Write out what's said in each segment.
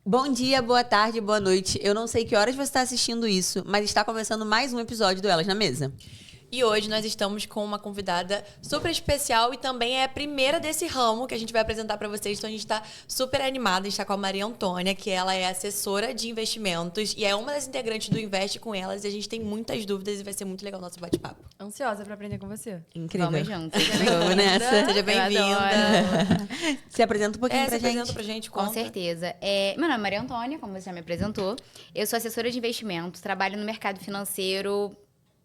Bom dia, boa tarde, boa noite. Eu não sei que horas você está assistindo isso, mas está começando mais um episódio do Elas na Mesa. E hoje nós estamos com uma convidada super especial e também é a primeira desse ramo que a gente vai apresentar para vocês. Então a gente está super animada. A gente está com a Maria Antônia, que ela é assessora de investimentos e é uma das integrantes do Investe com Elas. E a gente tem muitas dúvidas e vai ser muito legal o nosso bate-papo. Ansiosa para aprender com você. Incrível. Vamos juntos. Vamos nessa. Seja bem-vinda. Se apresenta um pouquinho pra se gente. apresenta pra gente, Com conta. certeza. Meu nome é Maria Antônia, como você já me apresentou. Eu sou assessora de investimentos, trabalho no mercado financeiro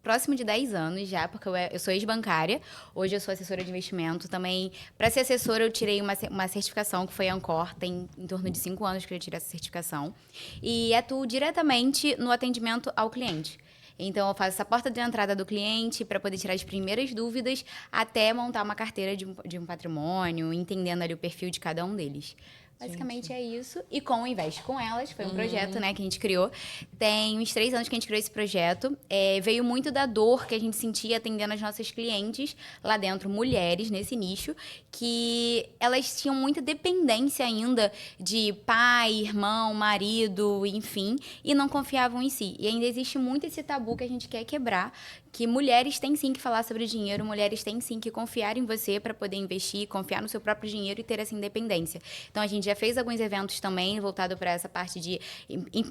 próximo de 10 anos já, porque eu sou ex-bancária. Hoje eu sou assessora de investimento. Também, para ser assessora, eu tirei uma certificação que foi a Ancor. Tem em torno de 5 anos que eu tirei essa certificação. E atuo diretamente no atendimento ao cliente. Então, eu faço essa porta de entrada do cliente para poder tirar as primeiras dúvidas até montar uma carteira de um patrimônio, entendendo ali o perfil de cada um deles. Basicamente é isso. E com o Investe com Elas, foi um projeto, né, que a gente criou. Tem uns 3 anos que a gente criou esse projeto. Veio muito da dor que a gente sentia atendendo as nossas clientes lá dentro, mulheres nesse nicho, que elas tinham muita dependência ainda de pai, irmão, marido, enfim, e não confiavam em si. E ainda existe muito esse tabu que a gente quer quebrar, que mulheres têm sim que falar sobre dinheiro, mulheres têm sim que confiar em você para poder investir, confiar no seu próprio dinheiro e ter essa independência. Então, a gente já fez alguns eventos também voltado para essa parte de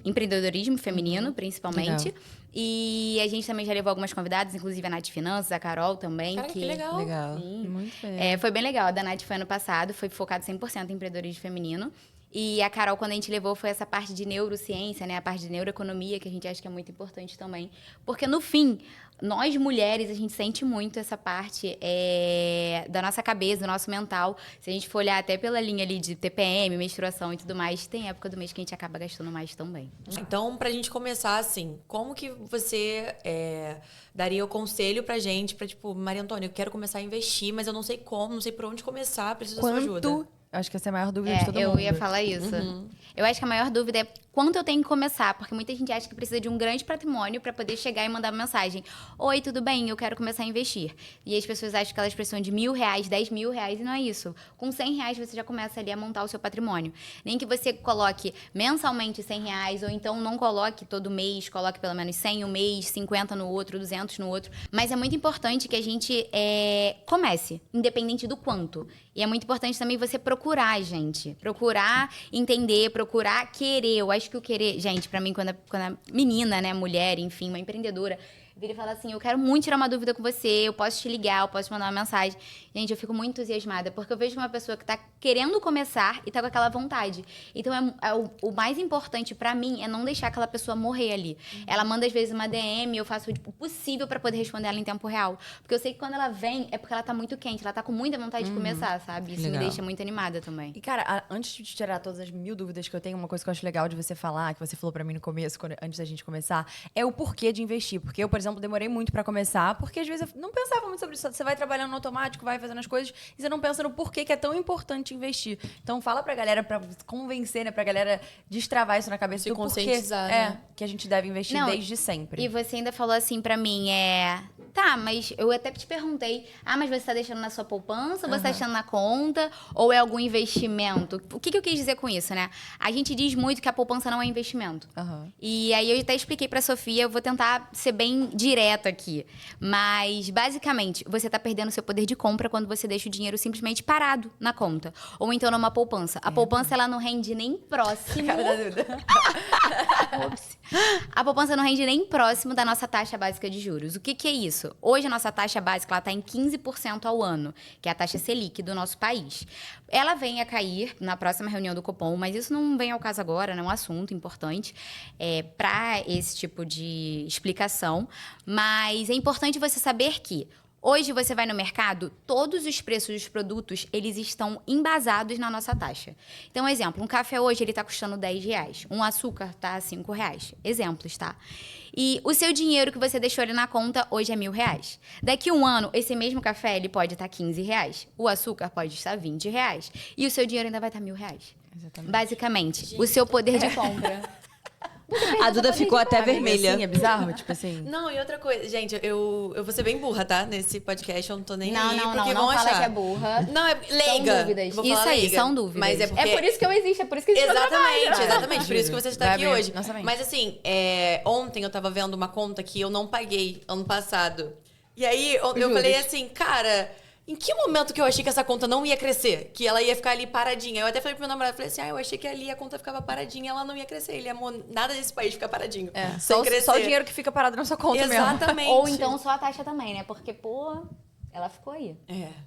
empreendedorismo feminino, principalmente. Legal. E a gente também já levou algumas convidadas, inclusive a Nath Finanças, a Carol também. Cara, que legal. Legal. Sim. Muito bem. Foi bem legal. A da Nath foi ano passado, foi focado 100% em empreendedorismo feminino. E a Carol, quando a gente levou, foi essa parte de neurociência, né? A parte de neuroeconomia, que a gente acha que é muito importante também. Porque, no fim, nós mulheres, a gente sente muito essa parte da nossa cabeça, do nosso mental. Se a gente for olhar até pela linha ali de TPM, menstruação e tudo mais, tem época do mês que a gente acaba gastando mais também. Então, pra gente começar assim, como que você daria o conselho pra gente, pra tipo, Maria Antônia, eu quero começar a investir, mas eu não sei como, não sei por onde começar, preciso da sua ajuda. Acho que essa é a maior dúvida de todo mundo. Eu ia falar isso. Eu acho que a maior dúvida é quanto eu tenho que começar, porque muita gente acha que precisa de um grande patrimônio para poder chegar e mandar uma mensagem. Oi, tudo bem? Eu quero começar a investir. E as pessoas acham que elas precisam de R$1.000, R$10.000, e não é isso. Com R$100 você já começa ali a montar o seu patrimônio. Nem que você coloque mensalmente R$100, ou então não coloque todo mês, coloque pelo menos 100 um mês, 50 no outro, 200 no outro. Mas é muito importante que a gente comece, independente do quanto. E é muito importante também você procurar, gente. Procurar entender, procurar querer. Eu acho que o querer... Gente, pra mim, quando a menina, né, mulher, enfim, uma empreendedora, vira e fala assim, eu quero muito tirar uma dúvida com você, eu posso te ligar, eu posso te mandar uma mensagem. Gente, eu fico muito entusiasmada, porque eu vejo uma pessoa que tá querendo começar e tá com aquela vontade. Então, o mais importante pra mim é não deixar aquela pessoa morrer ali. Ela manda, às vezes, uma DM, eu faço o possível pra poder responder ela em tempo real. Porque eu sei que quando ela vem, é porque ela tá muito quente, ela tá com muita vontade de começar, sabe? Isso Legal. me deixa muito animada também. E, cara, antes de tirar todas as 1000 dúvidas que eu tenho, uma coisa que eu acho legal de você falar, que você falou pra mim no começo, antes da gente começar, é o porquê de investir. Porque eu, por exemplo, demorei muito pra começar, porque às vezes eu não pensava muito sobre isso. Você vai trabalhando no automático, vai fazendo as coisas, e você não pensa no porquê que é tão importante investir. Então, fala pra galera, pra convencer, né, pra galera destravar isso na cabeça. Se do porquê, conscientizar, né? que a gente deve investir Não, desde sempre. E você ainda falou assim pra mim, tá, mas eu até te perguntei, mas você tá deixando na sua poupança, ou você tá deixando na conta, ou é algum investimento? O que eu quis dizer com isso, né? A gente diz muito que a poupança não é investimento. Aham. E aí eu até expliquei pra Sofia, eu vou tentar ser bem direta aqui. Mas, basicamente, você tá perdendo seu poder de compra quando você deixa o dinheiro simplesmente parado na conta. Ou então numa poupança. A poupança, ela não rende nem próximo... Cara da dúvida. Ops. A poupança não rende nem próximo da nossa taxa básica de juros. O que é isso? Hoje a nossa taxa básica está em 15% ao ano, que é a taxa Selic do nosso país. Ela vem a cair na próxima reunião do Copom, mas isso não vem ao caso agora, não é um assunto importante para esse tipo de explicação. Mas é importante você saber que hoje você vai no mercado, todos os preços dos produtos, eles estão embasados na nossa taxa. Então, exemplo, um café hoje ele está custando R$10, um açúcar está R$5. Exemplos, tá? E o seu dinheiro que você deixou ali na conta hoje é R$1.000. Daqui a um ano, esse mesmo café ele pode estar R$15. O açúcar pode estar R$20. E o seu dinheiro ainda vai estar R$1.000. Exatamente. Basicamente, o seu poder de compra. A Duda ficou até vermelha. Assim, é bizarro, tipo assim. Não, e outra coisa, gente, eu vou ser bem burra, tá? Nesse podcast, eu não tô nem Não, aí, não, porque não vão fala achar. que é burra. Não, é leiga. São dúvidas. Vou Isso falar aí, leiga. são dúvidas. Mas é porque... É por isso que eu existo, é por isso que existe meu Exatamente, trabalho. exatamente. Por isso que você está Vai aqui abrir hoje. nossa mente. Mas assim, ontem eu tava vendo uma conta que eu não paguei ano passado. E aí eu falei assim, cara, em que momento que eu achei que essa conta não ia crescer? Que ela ia ficar ali paradinha? Eu até falei pro meu namorado, falei assim, eu achei que ali a conta ficava paradinha, ela não ia crescer. Ele amou, nada desse país fica paradinho. Sem crescer. Só o dinheiro que fica parado na sua conta mesmo. Exatamente. Ou então só a taxa também, né? Porque, pô, ela ficou aí.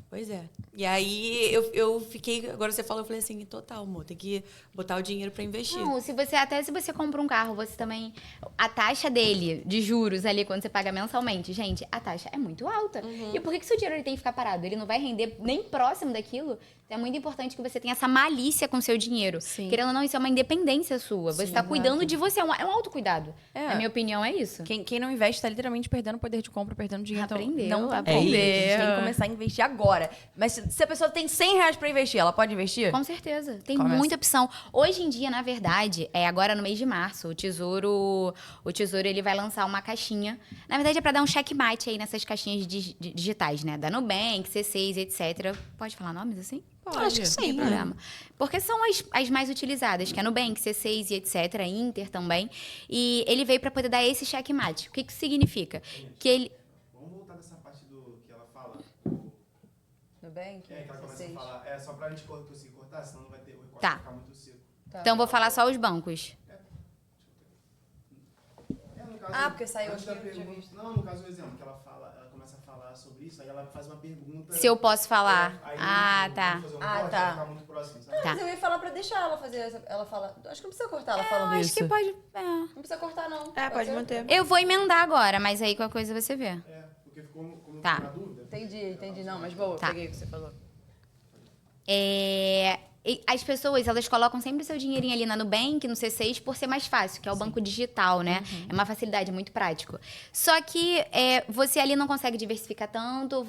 Pois é. E aí eu fiquei, agora você falou, eu falei assim, total, amor, tem que botar o dinheiro pra investir. Não, se você compra um carro, você também... A taxa dele, de juros ali, quando você paga mensalmente, gente, a taxa é muito alta. E por que seu dinheiro ele tem que ficar parado? Ele não vai render nem próximo daquilo? Então é muito importante que você tenha essa malícia com o seu dinheiro. Sim. Querendo ou não, isso é uma independência sua. Você está cuidando de você, é um autocuidado. É. Na minha opinião, é isso. Quem não investe tá literalmente perdendo poder de compra, perdendo dinheiro. Aprendeu, Então, não aprendeu. aprender. Tem que começar a investir agora. Mas se a pessoa tem R$100 pra investir, ela pode investir? Com certeza. Tem Começa. muita opção. Hoje em dia, na verdade, agora no mês de março, o Tesouro ele vai lançar uma caixinha. Na verdade, é para dar um checkmate aí nessas caixinhas digitais, né? Da Nubank, C6, etc. Pode falar nomes assim? Acho que sim. Não tem problema. Porque são as mais utilizadas, que é Nubank, C6 e etc. Inter também. E ele veio para poder dar esse checkmate. O que isso significa? Que ele... Vamos voltar nessa parte do que ela fala. Nubank, Que ela começa a falar. É só pra gente conseguir cortar, senão não vai ter. O corte Tá. vai ficar muito seco. Então, vou falar só os bancos. No caso, Ah, porque saiu antes da aqui, eu tinha pergunta. visto. Não, no caso, o exemplo, que ela fala, ela começa a falar sobre isso, aí ela faz uma pergunta. Se eu posso falar. Aí tá. vamos fazer um Ah, corte, tá. vai ficar muito próximo, sabe? Tá. Mas eu ia falar pra deixar ela fazer. Ela fala. Acho que não precisa cortar ela falando Acho isso. que pode... Não precisa cortar, não. Pode ser? manter. Eu vou emendar agora, mas aí qualquer coisa você vê. É, porque ficou como Tá. na dúvida. Entendi. Não, mas boa, Tá. peguei o que você falou. E as pessoas, elas colocam sempre o seu dinheirinho ali na Nubank, no C6, por ser mais fácil, que é o banco digital, né? É uma facilidade, é muito prático. Só que você ali não consegue diversificar tanto,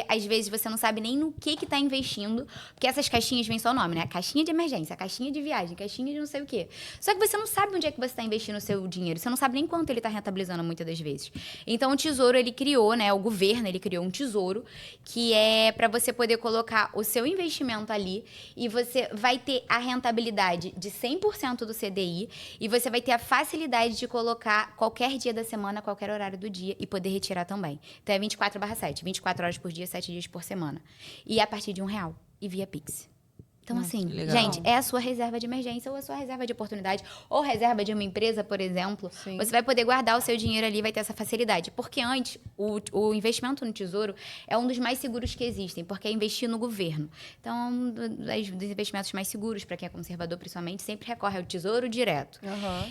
às vezes, você não sabe nem no que tá investindo, porque essas caixinhas vêm só o nome, né? Caixinha de emergência, caixinha de viagem, caixinha de não sei o quê. Só que você não sabe onde é que você tá investindo o seu dinheiro, você não sabe nem quanto ele tá rentabilizando muitas das vezes. Então, o Tesouro, ele criou, né? O governo, ele criou um tesouro, que é para você poder colocar o seu investimento ali e você vai ter a rentabilidade de 100% do CDI e você vai ter a facilidade de colocar qualquer dia da semana, qualquer horário do dia e poder retirar também. Então é 24/7, 24 horas por dia, 7 dias por semana. E a partir de R$1 e via Pix. Então, assim, legal. gente, é a sua reserva de emergência ou a sua reserva de oportunidade ou reserva de uma empresa, por exemplo. Sim. Você vai poder guardar o seu dinheiro ali e vai ter essa facilidade. Porque antes, o investimento no Tesouro é um dos mais seguros que existem, porque é investir no governo. Então, dos investimentos mais seguros, para quem é conservador principalmente, sempre recorre ao Tesouro direto.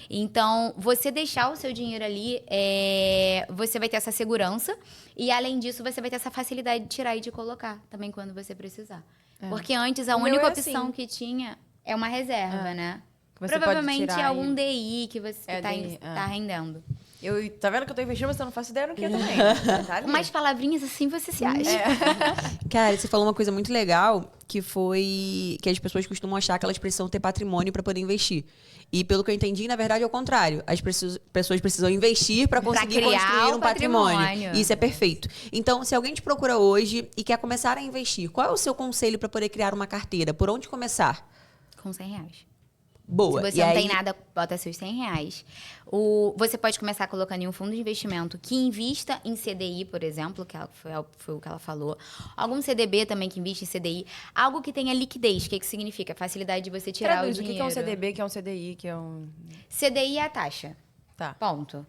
Então, você deixar o seu dinheiro ali, você vai ter essa segurança e, além disso, você vai ter essa facilidade de tirar e de colocar também quando você precisar. Porque antes a O meu única é opção assim. que tinha é uma reserva, né? Que você pode Provavelmente tirar algum e- DI que você DI, tá rendendo. Tá vendo que eu tô investindo, mas eu não faço ideia no que também. Tá ali. Com mais palavrinhas assim você se acha. Cara, você falou uma coisa muito legal, que foi que as pessoas costumam achar que elas precisam ter patrimônio para poder investir. E pelo que eu entendi, na verdade é o contrário. As pessoas precisam investir para conseguir criar construir o um patrimônio. patrimônio. Isso é perfeito. Então, se alguém te procura hoje e quer começar a investir, qual é o seu conselho para poder criar uma carteira? Por onde começar? Com R$100. Boa. Se você E não aí- tem nada, bota seus R$100. Você pode começar colocando em um fundo de investimento que invista em CDI, por exemplo, que foi o que ela falou. Algum CDB também que investe em CDI. Algo que tenha liquidez. O que significa? Facilidade de você tirar Traduz, o o dinheiro. que é um CDB, o que é um CDI, que é um... CDI é a taxa. Tá. Ponto.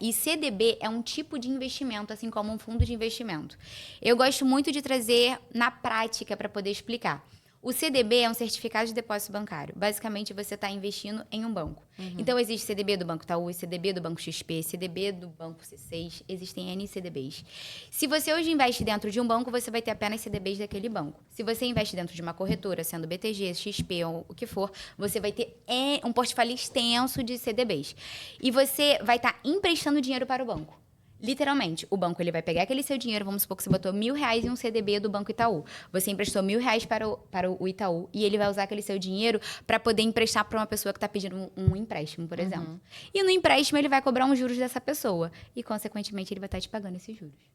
E CDB é um tipo de investimento, assim como um fundo de investimento. Eu gosto muito de trazer na prática para poder explicar. O CDB é um certificado de depósito bancário. Basicamente, você está investindo em um banco. Então, existe CDB do Banco Itaú, CDB do Banco XP, CDB do Banco C6, existem N CDBs. Se você hoje investe dentro de um banco, você vai ter apenas CDBs daquele banco. Se você investe dentro de uma corretora, sendo BTG, XP ou o que for, você vai ter um portfólio extenso de CDBs. E você vai estar emprestando dinheiro para o banco. Literalmente, o banco ele vai pegar aquele seu dinheiro, vamos supor que você botou R$1.000 em um CDB do Banco Itaú. Você emprestou R$1.000 para o Itaú e ele vai usar aquele seu dinheiro para poder emprestar para uma pessoa que está pedindo um empréstimo, por exemplo. E no empréstimo ele vai cobrar uns juros dessa pessoa e, consequentemente, ele vai estar te pagando esses juros.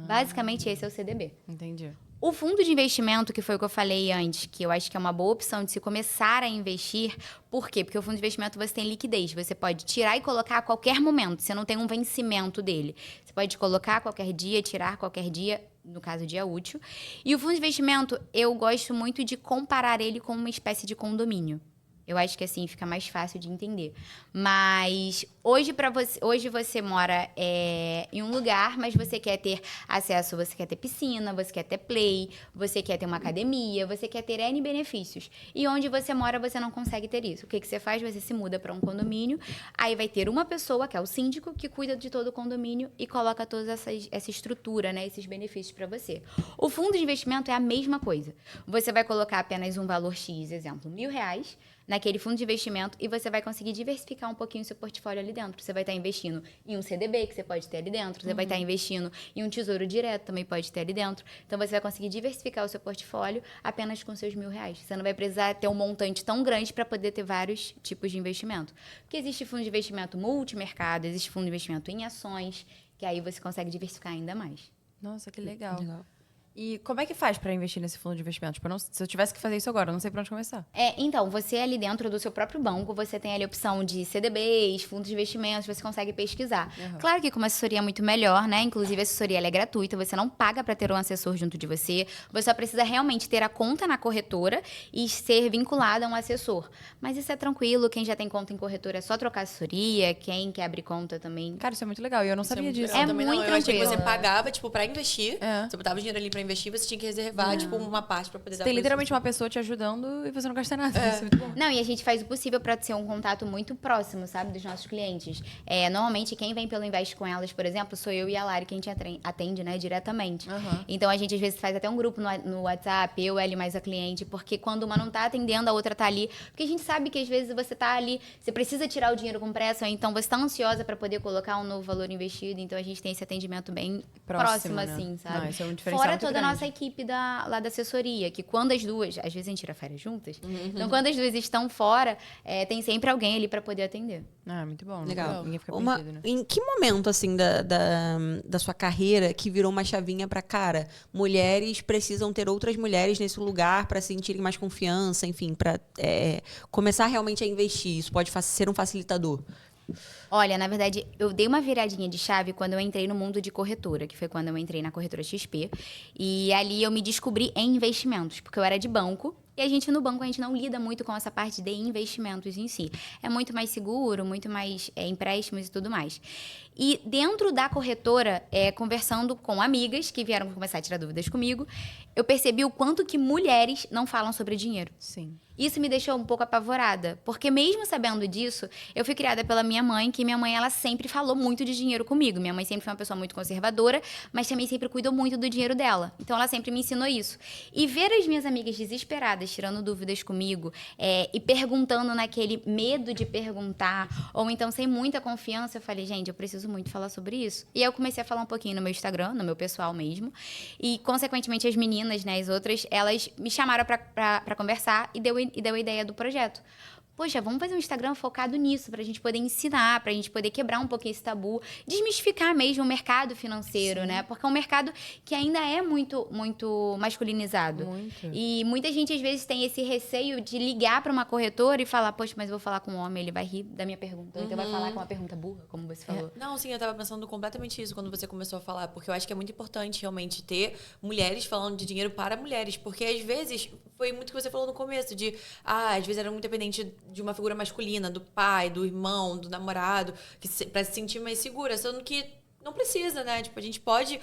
Basicamente, esse é o CDB. Entendi. O fundo de investimento, que foi o que eu falei antes, que eu acho que é uma boa opção de se começar a investir. Por quê? Porque o fundo de investimento você tem liquidez. Você pode tirar e colocar a qualquer momento. Você não tem um vencimento dele. Você pode colocar a qualquer dia, tirar qualquer dia, no caso, dia útil. E o fundo de investimento, eu gosto muito de comparar ele com uma espécie de condomínio. Eu acho que assim fica mais fácil de entender. Mas hoje você mora em um lugar, mas você quer ter acesso, você quer ter piscina, você quer ter play, você quer ter uma academia, você quer ter N benefícios. E onde você mora, você não consegue ter isso. O que você faz? Você se muda para um condomínio, aí vai ter uma pessoa, que é o síndico, que cuida de todo o condomínio e coloca toda essa estrutura, né, esses benefícios para você. O fundo de investimento é a mesma coisa. Você vai colocar apenas um valor X, exemplo, R$1.000, naquele fundo de investimento e você vai conseguir diversificar um pouquinho o seu portfólio ali dentro. Você vai estar investindo em um CDB, que você pode ter ali dentro. Você vai estar investindo em um tesouro direto, também pode ter ali dentro. Então, você vai conseguir diversificar o seu portfólio apenas com seus R$1.000. Você não vai precisar ter um montante tão grande para poder ter vários tipos de investimento. Porque existe fundo de investimento multimercado, existe fundo de investimento em ações, que aí você consegue diversificar ainda mais. Nossa, que legal. E como é que faz para investir nesse fundo de investimento? Tipo, se eu tivesse que fazer isso agora, eu não sei para onde começar. Então, você ali dentro do seu próprio banco, você tem ali a opção de CDBs, fundos de investimentos, você consegue pesquisar. Claro que com uma assessoria muito melhor, né? Inclusive, a assessoria ela é gratuita, você não paga para ter um assessor junto de você. Você só precisa realmente ter a conta na corretora e ser vinculado a um assessor. Mas isso é tranquilo, quem já tem conta em corretora é só trocar assessoria, quem quer abrir conta também. Cara, isso é muito legal e eu não sabia disso. É também muito não. Eu achei que tranquilo. você pagava, tipo, pra investir. Você botava o dinheiro ali pra investir, você tinha que reservar, tipo, uma parte pra poder dar Tem pra literalmente isso. uma pessoa te ajudando e você não gasta nada. Isso é muito bom. Não, e a gente faz o possível para ser um contato muito próximo, sabe, dos nossos clientes. Normalmente, quem vem pelo Investe com Elas, por exemplo, sou eu e a Lari, que a gente atende, né, diretamente. Então, a gente, às vezes, faz até um grupo no WhatsApp, eu, ela e mais a cliente, porque quando uma não tá atendendo, a outra tá ali. Porque a gente sabe que, às vezes, você tá ali, você precisa tirar o dinheiro com pressa, ou então você tá ansiosa para poder colocar um novo valor investido. Então, a gente tem esse atendimento bem próximo né? assim, sabe? Não, isso é um diferencial Fora muito toda a grande. nossa equipe lá da assessoria, que quando as duas, às vezes a gente tira férias juntas, então quando as duas estão fora, tem sempre alguém ali para poder atender. Ah, muito bom. Legal. Ninguém fica Uma- perdido, né? Em que momento, assim, da sua carreira que virou uma chavinha pra, cara, mulheres precisam ter outras mulheres nesse lugar pra sentirem mais confiança, enfim, pra começar realmente a investir? Isso pode ser um facilitador. Olha, na verdade, eu dei uma viradinha de chave quando eu entrei no mundo de corretora, que foi quando eu entrei na corretora XP. E ali eu me descobri em investimentos, porque eu era de banco. E a gente, no banco, a gente não lida muito com essa parte de investimentos em si. É muito mais seguro, muito mais empréstimos e tudo mais. E dentro da corretora, conversando com amigas que vieram começar a tirar dúvidas comigo, eu percebi o quanto que mulheres não falam sobre dinheiro. Sim. Isso me deixou um pouco apavorada, porque mesmo sabendo disso, eu fui criada pela minha mãe, que minha mãe, ela sempre falou muito de dinheiro comigo. Minha mãe sempre foi uma pessoa muito conservadora, mas também sempre cuidou muito do dinheiro dela. Então, ela sempre me ensinou isso. E ver as minhas amigas desesperadas, tirando dúvidas comigo, e perguntando naquele medo de perguntar, ou então sem muita confiança, eu falei, gente, eu preciso muito falar sobre isso. E aí eu comecei a falar um pouquinho no meu Instagram, no meu pessoal mesmo, e, consequentemente, as meninas, né, as outras, elas me chamaram pra conversar e deu a ideia do projeto. Poxa, vamos fazer um Instagram focado nisso, pra gente poder ensinar, pra gente poder quebrar um pouquinho esse tabu, desmistificar mesmo o mercado financeiro, né? Porque é um mercado que ainda é muito, muito masculinizado. Muito. E muita gente, às vezes, tem esse receio de ligar pra uma corretora e falar, poxa, mas eu vou falar com um homem, ele vai rir da minha pergunta. Ou então vai falar com uma pergunta burra, como você falou. Não, sim, eu tava pensando completamente isso quando você começou a falar, porque eu acho que é muito importante realmente ter mulheres falando de dinheiro para mulheres, porque às vezes foi muito o que você falou no começo, de às vezes era muito dependente de uma figura masculina, do pai, do irmão, do namorado, pra se sentir mais segura, sendo que não precisa, né? Tipo, a gente pode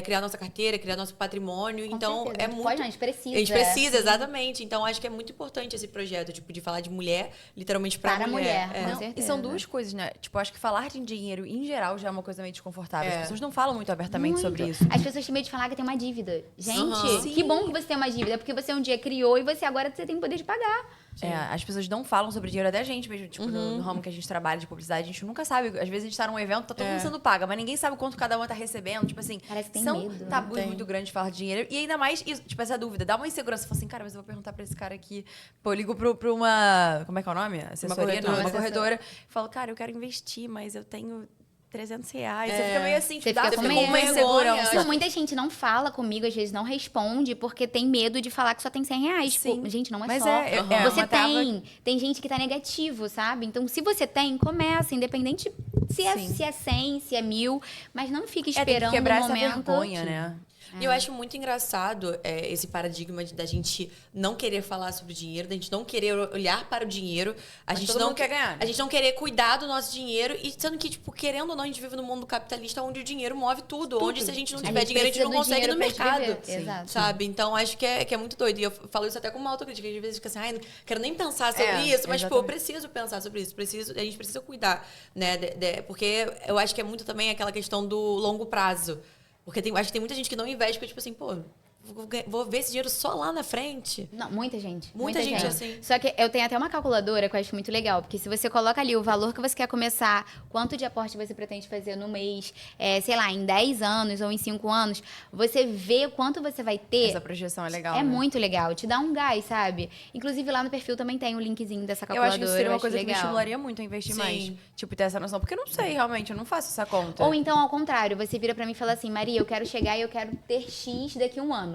criar nossa carteira, criar nosso patrimônio. Com Então, certeza. é A gente muito. pode, não, a gente precisa. A gente precisa, exatamente. Então, acho que é muito importante esse projeto, tipo, de falar de mulher, literalmente pra Para a mulher. É. Com Não, certeza. e são duas coisas, né? Tipo, acho que falar de dinheiro em geral já é uma coisa meio desconfortável. As pessoas não falam muito abertamente Muito. sobre isso. As pessoas têm medo de falar que tem uma dívida. Gente, Aham. que bom que você tem uma dívida, porque você um dia criou e agora você tem poder de pagar. as pessoas não falam sobre dinheiro, até a gente mesmo, tipo, no ramo que a gente trabalha de publicidade, a gente nunca sabe. Às vezes a gente tá num evento, tá todo mundo sendo paga, mas ninguém sabe quanto cada uma tá recebendo. Tipo assim, Parece que tem são medo. tabus muito grandes falar de dinheiro. E ainda mais, isso, tipo, essa dúvida, dá uma insegurança. Você fala assim, cara, mas eu vou perguntar pra esse cara aqui. Pô, eu ligo pra uma. Como é que é o nome? Assessoria? corretora. Uma corretora. Falo, cara, eu quero investir, mas eu tenho R$300. Você fica meio assim, Você tipo, fica dá com uma medo. insegurança. Não, muita gente não fala comigo, às vezes não responde, porque tem medo de falar que só tem R$100. Sim. Tipo, gente, não é Mas só. Você uma trava- tem gente que tá negativo, sabe? Então, se você tem, começa, independente se é 100, se é 1000, mas não fique Tem que esperando quebrar o essa momento. vergonha, né? E eu acho muito engraçado esse paradigma da gente não querer falar sobre dinheiro, da gente não querer olhar para o dinheiro. Mas todo mundo quer ganhar, né? A gente não querer cuidar do nosso dinheiro. E sendo que, tipo, querendo ou não, a gente vive num mundo capitalista onde o dinheiro move tudo. Onde se a gente não tiver dinheiro, a gente não consegue ir no mercado. Exato. Sabe? Então, acho que é muito doido. E eu falo isso até com uma autocrítica. Às vezes fica assim, ai, não quero nem pensar sobre isso. Mas, pô, eu preciso pensar sobre isso. A gente precisa cuidar, né? Porque eu acho que é muito também aquela questão do longo prazo. Porque acho que tem muita gente que não investe, porque, tipo assim, pô, vou ver esse dinheiro só lá na frente. Não, muita gente. Muita gente, assim. Só que eu tenho até uma calculadora que eu acho muito legal, porque se você coloca ali o valor que você quer começar, quanto de aporte você pretende fazer no mês, sei lá, em 10 anos ou em 5 anos, você vê quanto você vai ter. Essa projeção é legal, É né? muito legal, te dá um gás, sabe? Inclusive lá no perfil também tem o linkzinho dessa Eu calculadora. acho que isso seria uma coisa que me legal. estimularia muito a investir Sim. mais. Tipo, ter essa noção. Porque eu não sei, realmente, eu não faço essa conta. Ou então, ao contrário, você vira pra mim e fala assim, Maria, eu quero chegar e eu quero ter X daqui a um ano.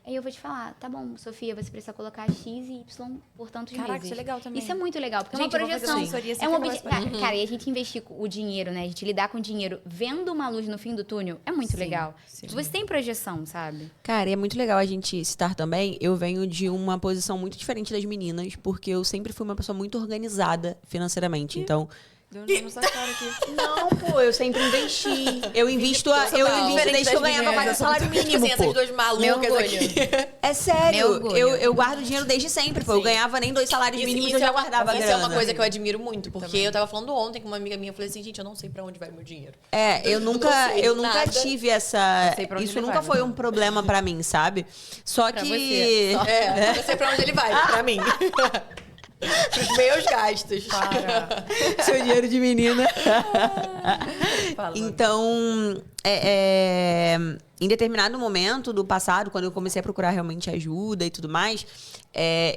Aí eu vou te falar, tá bom, Sofia, você precisa colocar X e Y por tantos Caraca, meses. isso é legal também. Isso é muito legal, porque Gente, é eu uma vou fazer projeção. assessoria assim É um que acabar objetivo. esse Cara, e a gente investir o dinheiro, né? A gente lidar com o dinheiro vendo uma luz no fim do túnel é muito legal. Você tem projeção, sabe? Cara, e é muito legal a gente citar também. Eu venho de uma posição muito diferente das meninas, porque eu sempre fui uma pessoa muito organizada financeiramente. Então, Deu um nessa cara aqui. não, pô, eu sempre investi. Eu invisto desde que eu ganhava mais o salário mínimo, Assim, essas pô. duas Meu malucas orgulho. aqui. É Meu sério, orgulho. eu guardo dinheiro desde sempre, pô. Eu ganhava nem 2 salários mínimos e eu já guardava Isso grana. é uma coisa que eu admiro muito, porque eu tava falando ontem com uma amiga minha, eu falei assim, gente, eu não sei pra onde vai meu dinheiro. Eu nunca sei nada. Tive essa. Eu sei pra onde Isso ele nunca vai, foi né? um problema pra mim, sabe? Só Pra que. você. Eu não sei pra onde ele vai, pra mim. Pros meus gastos. Seu dinheiro de menina. Fala. Então, em determinado momento do passado, quando eu comecei a procurar realmente ajuda e tudo mais,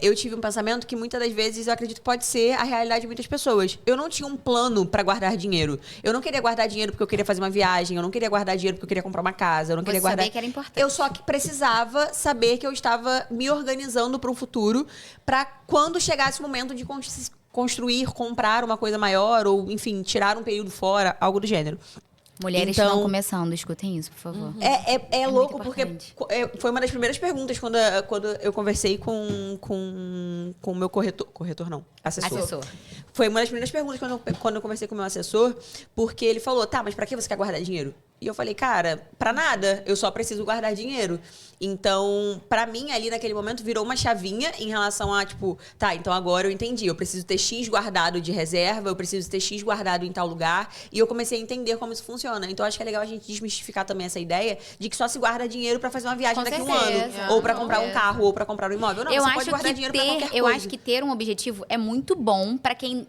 eu tive um pensamento que muitas das vezes eu acredito que pode ser a realidade de muitas pessoas. Eu não tinha um plano pra guardar dinheiro. Eu não queria guardar dinheiro porque eu queria fazer uma viagem, eu não queria guardar dinheiro porque eu queria comprar uma casa, eu não queria Você guardar. sabia que era importante. Eu só que precisava saber que eu estava me organizando para um futuro, pra quando chegasse o momento de construir, comprar uma coisa maior ou, enfim, tirar um período fora, algo do gênero. Mulheres Então- estão começando, escutem isso, por favor. É muito louco, porque importante. foi uma das primeiras perguntas quando eu conversei com o meu corretor. Corretor não, assessor. Foi uma das primeiras perguntas quando eu conversei com o meu assessor, porque ele falou, tá, mas pra que você quer guardar dinheiro? E eu falei, cara, pra nada, eu só preciso guardar dinheiro. Então, pra mim, ali naquele momento, virou uma chavinha em relação a, tipo, tá, então agora eu entendi, eu preciso ter X guardado de reserva, eu preciso ter X guardado em tal lugar, e eu comecei a entender como isso funciona. Então, acho que é legal a gente desmistificar também essa ideia de que só se guarda dinheiro pra fazer uma viagem Com daqui a um certeza, ano, ou pra com comprar um certeza. carro, ou pra comprar um imóvel. Não, você pode guardar dinheiro pra qualquer coisa. Eu acho que ter um objetivo é muito bom pra quem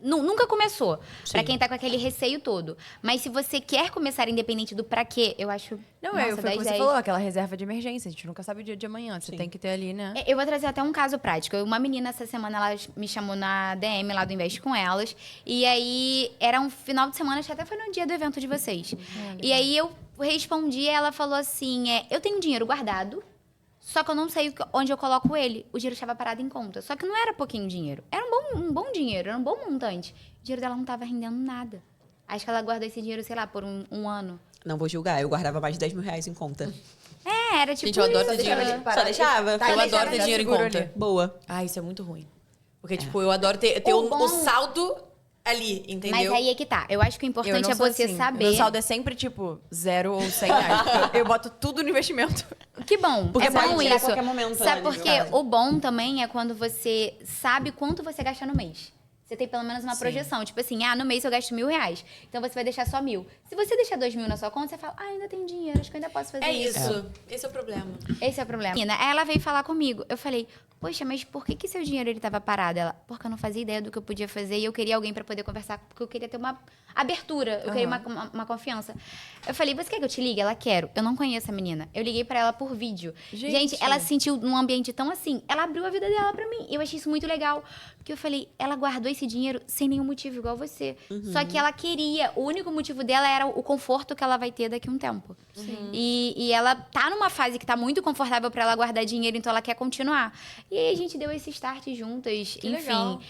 nunca começou. Pra quem tá com aquele receio todo. Mas se você quer começar independente do pra quê, eu acho. Não, nossa, foi o que 10, você 10. falou, aquela reserva de emergência. A gente nunca sabe o dia de amanhã. Você tem que ter ali, né? Eu vou trazer até um caso prático. Uma menina essa semana, ela me chamou na DM lá do Investe com Elas. E aí, era um final de semana, acho que até foi no dia do evento de vocês. E aí, eu respondi e ela falou assim, eu tenho dinheiro guardado, só que eu não sei onde eu coloco ele. O dinheiro estava parado em conta. Só que não era pouquinho dinheiro. Era um bom dinheiro, era um bom montante. O dinheiro dela não estava rendendo nada. Acho que ela guardou esse dinheiro, sei lá, por um ano. Não vou julgar, eu guardava mais de R$10.000 em conta. Era tipo Gente, eu adoro isso. ter dinheiro ali. Só deixava. Eu adoro ter dinheiro em conta. Boa. Ah, isso é muito ruim. Porque, tipo, eu adoro ter O bom- o saldo ali, entendeu? Mas aí é que tá. Eu acho que o Eu importante não é sou você assim. saber. Meu saldo é sempre, tipo, 0 ou R$100. Eu boto tudo no investimento. Que bom. Porque é pode bom tirar a isso. qualquer momento, Sabe né, por nesse quê? caso. O bom também é quando você sabe quanto você gasta no mês. você tem pelo menos uma projeção. Tipo assim, no mês eu gasto R$1.000. Então você vai deixar só 1.000. Se você deixar 2.000 na sua conta, você fala, ainda tem dinheiro, acho que eu ainda posso fazer isso. É isso. Esse é o problema. Esse é o problema. Menina, ela veio falar comigo. Eu falei, poxa, mas por que seu dinheiro ele tava parado? Ela, porque eu não fazia ideia do que eu podia fazer e eu queria alguém pra poder conversar, porque eu queria ter uma abertura, eu queria uma confiança. Eu falei, você quer que eu te ligue? Ela, quero. Eu não conheço a menina. Eu liguei pra ela por vídeo. Gente, ela se sentiu num ambiente tão assim, ela abriu a vida dela pra mim. Eu achei isso muito legal. Porque eu falei, ela guardou esse dinheiro sem nenhum motivo, igual você. Só que ela queria, o único motivo dela era o conforto que ela vai ter daqui a um tempo. E ela tá numa fase que tá muito confortável pra ela guardar dinheiro, então ela quer continuar. E aí a gente deu esse start juntas, Que enfim. legal.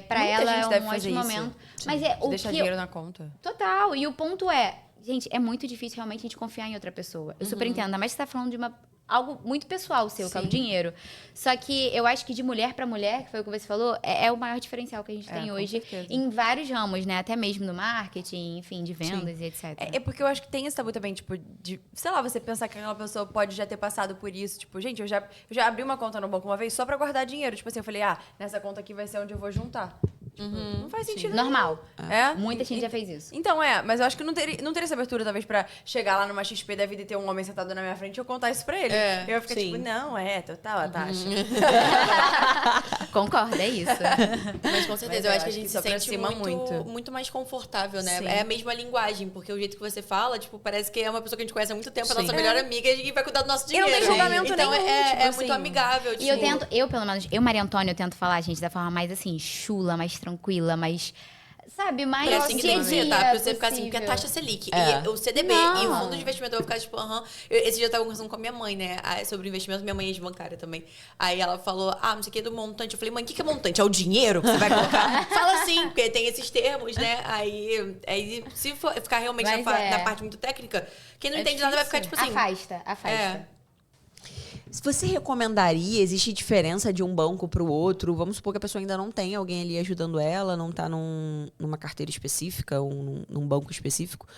Pra Muita ela gente é deve um fazer ótimo isso. momento. Mas é o Deixar que dinheiro na conta. Total. E o ponto é, gente, é muito difícil realmente a gente confiar em outra pessoa. Eu super entendo, ainda mais que você tá falando de algo muito pessoal seu, que é o dinheiro. Só que eu acho que de mulher pra mulher, que foi o que você falou, é o maior diferencial que a gente tem com hoje certeza. em vários ramos, né? Até mesmo no marketing, enfim, de vendas e etc. É porque eu acho que tem esse tabu também, tipo, de, sei lá, você pensar que aquela pessoa pode já ter passado por isso. Tipo, gente, eu já abri uma conta no banco uma vez só pra guardar dinheiro. Tipo assim, eu falei, nessa conta aqui vai ser onde eu vou juntar. Tipo, não faz sentido Normal. É? Muita gente já fez isso. Então, mas eu acho que não teria essa abertura, talvez, pra chegar lá numa XP da vida e ter um homem sentado na minha frente e eu contar isso pra ele. Eu ia ficar sim. tipo, não, total a taxa. Concordo, é isso. Mas com certeza, Mas eu eu acho que a acho gente que se isso sente aproxima muito. muito mais confortável, né? Sim. É a mesma linguagem, porque o jeito que você fala, tipo, parece que é uma pessoa que a gente conhece há muito tempo, a Sim. nossa melhor amiga e vai cuidar do nosso E não dinheiro. tem julgamento então, nenhum, é tipo muito assim. amigável. E pelo menos, Maria Antônia, eu tento falar, gente, da forma mais assim, chula, mais tranquila, mais. Sabe, mais É assim que tem que ser, tá? Pra você ficar assim, porque a taxa Selic e o CDB e o fundo de investimento, eu vou ficar tipo, Esse dia eu tava conversando com a minha mãe, né? Sobre investimento, minha mãe é ex-bancária também. Aí ela falou, não sei o que do montante. Eu falei, mãe, o que é montante? É o dinheiro que você vai colocar? Fala assim, porque tem esses termos, né? Aí se for ficar realmente Mas na parte muito técnica, quem não entende nada vai ficar tipo assim. Afasta. Se você recomendaria, existe diferença de um banco para o outro? Vamos supor que a pessoa ainda não tem alguém ali ajudando ela, não está numa carteira específica ou num banco específico.